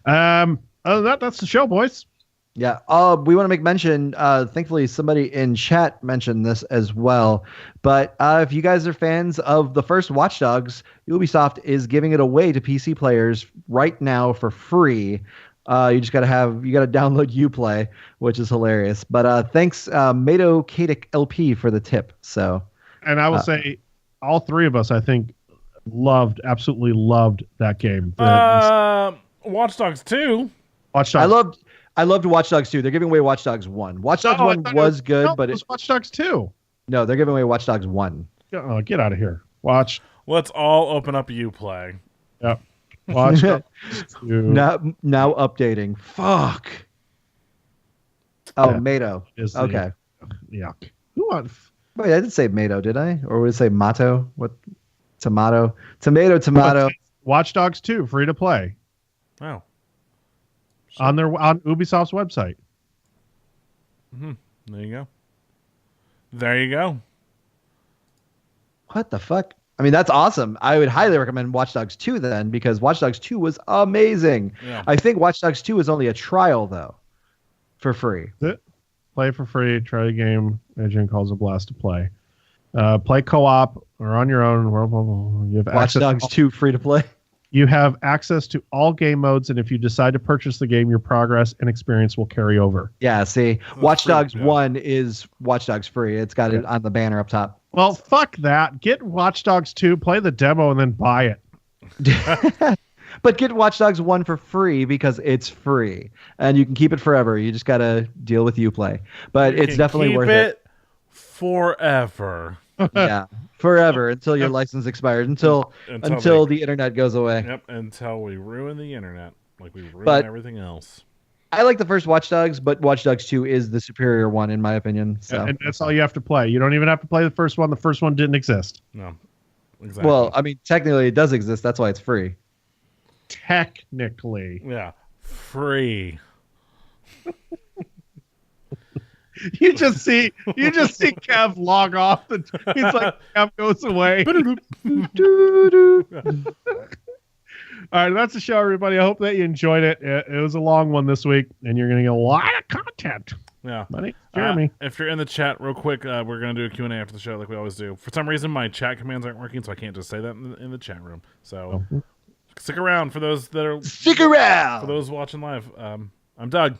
Other than that, that's the show, boys. Yeah. We want to make mention, thankfully somebody in chat mentioned this as well, but if you guys are fans of the first Watch Dogs, Ubisoft is giving it away to PC players right now for free. You just got to download Uplay, which is hilarious. But thanks, Mato Kadic LP for the tip. So, and I will say all 3 of us, I think, absolutely loved that game. Watch Dogs 2. Watch Dogs. I loved Watch Dogs 2. They're giving away Watch Dogs 1. Watch Dogs 1 was good, but it was Watch Dogs 2. No, they're giving away Watch Dogs 1. Oh, get out of here. Let's all open up Uplay. Yep. Watch Dogs 2. Now updating. Fuck. Oh, yeah. Mato. Okay. Yuck. Wait, I didn't say Mato, did I? Or would it say Mato? What? Tomato. Tomato. Watch Dogs 2, free to play. Oh. On Ubisoft's website. There you go. There you go. What the fuck? I mean, that's awesome. I would highly recommend Watch Dogs 2 then, because Watch Dogs 2 was amazing. Yeah. I think Watch Dogs 2 is only a trial, though, for free. Play for free. Try the game. Adrian calls a blast to play. Play co-op or on your own. You have Watch Dogs 2 free to play. You have access to all game modes, and if you decide to purchase the game, your progress and experience will carry over. Yeah, see, Watch free, Dogs yeah. 1 is Watch Dogs free. It's got it on the banner up top. Well, fuck that. Get Watch Dogs 2, play the demo, and then buy it. But get Watch Dogs 1 for free because it's free. And you can keep it forever. You just got to deal with Uplay. But You it's can definitely keep worth it. Forever. Yeah, forever until your license expires, until the internet goes away. Yep, until we ruin the internet like we ruin But- everything else. I like the first Watch Dogs, but Watch Dogs 2 is the superior one in my opinion. So, And that's all you have to play. You don't even have to play the first one. The first one didn't exist. No, exactly. well, I mean, technically it does exist. That's why it's free. Technically. yeah, free. You just see Kev log off. And he's like, Kev goes away. All right, that's the show, everybody. I hope that you enjoyed it. It was a long one this week, and you're going to get a lot of content. Yeah. My name's Jeremy. If you're in the chat, real quick, we're going to do a Q&A after the show like we always do. For some reason, my chat commands aren't working, so I can't just say that in the chat room. So stick around for those that are... Stick around! For those watching live. I'm Doug.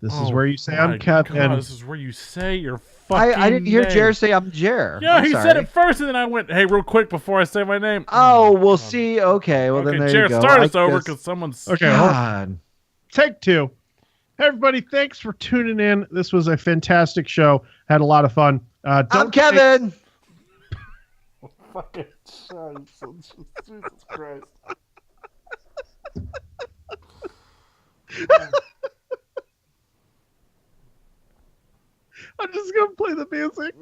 This is where you say I'm my Kev. God, this is where you say your fucking I didn't hear name. Jer say I'm Jer. Yeah, I'm he sorry. said it first, and then I went, hey, real quick before I say my name. Oh, we'll see. Okay, well then there Jer, you go. start I us over guess- because someone's... Okay, hold on. God. Take two. Hey, everybody, thanks for tuning in. This was a fantastic show. Had a lot of fun. I'm Kevin. Fucking Jesus Christ. I'm just going to play the music.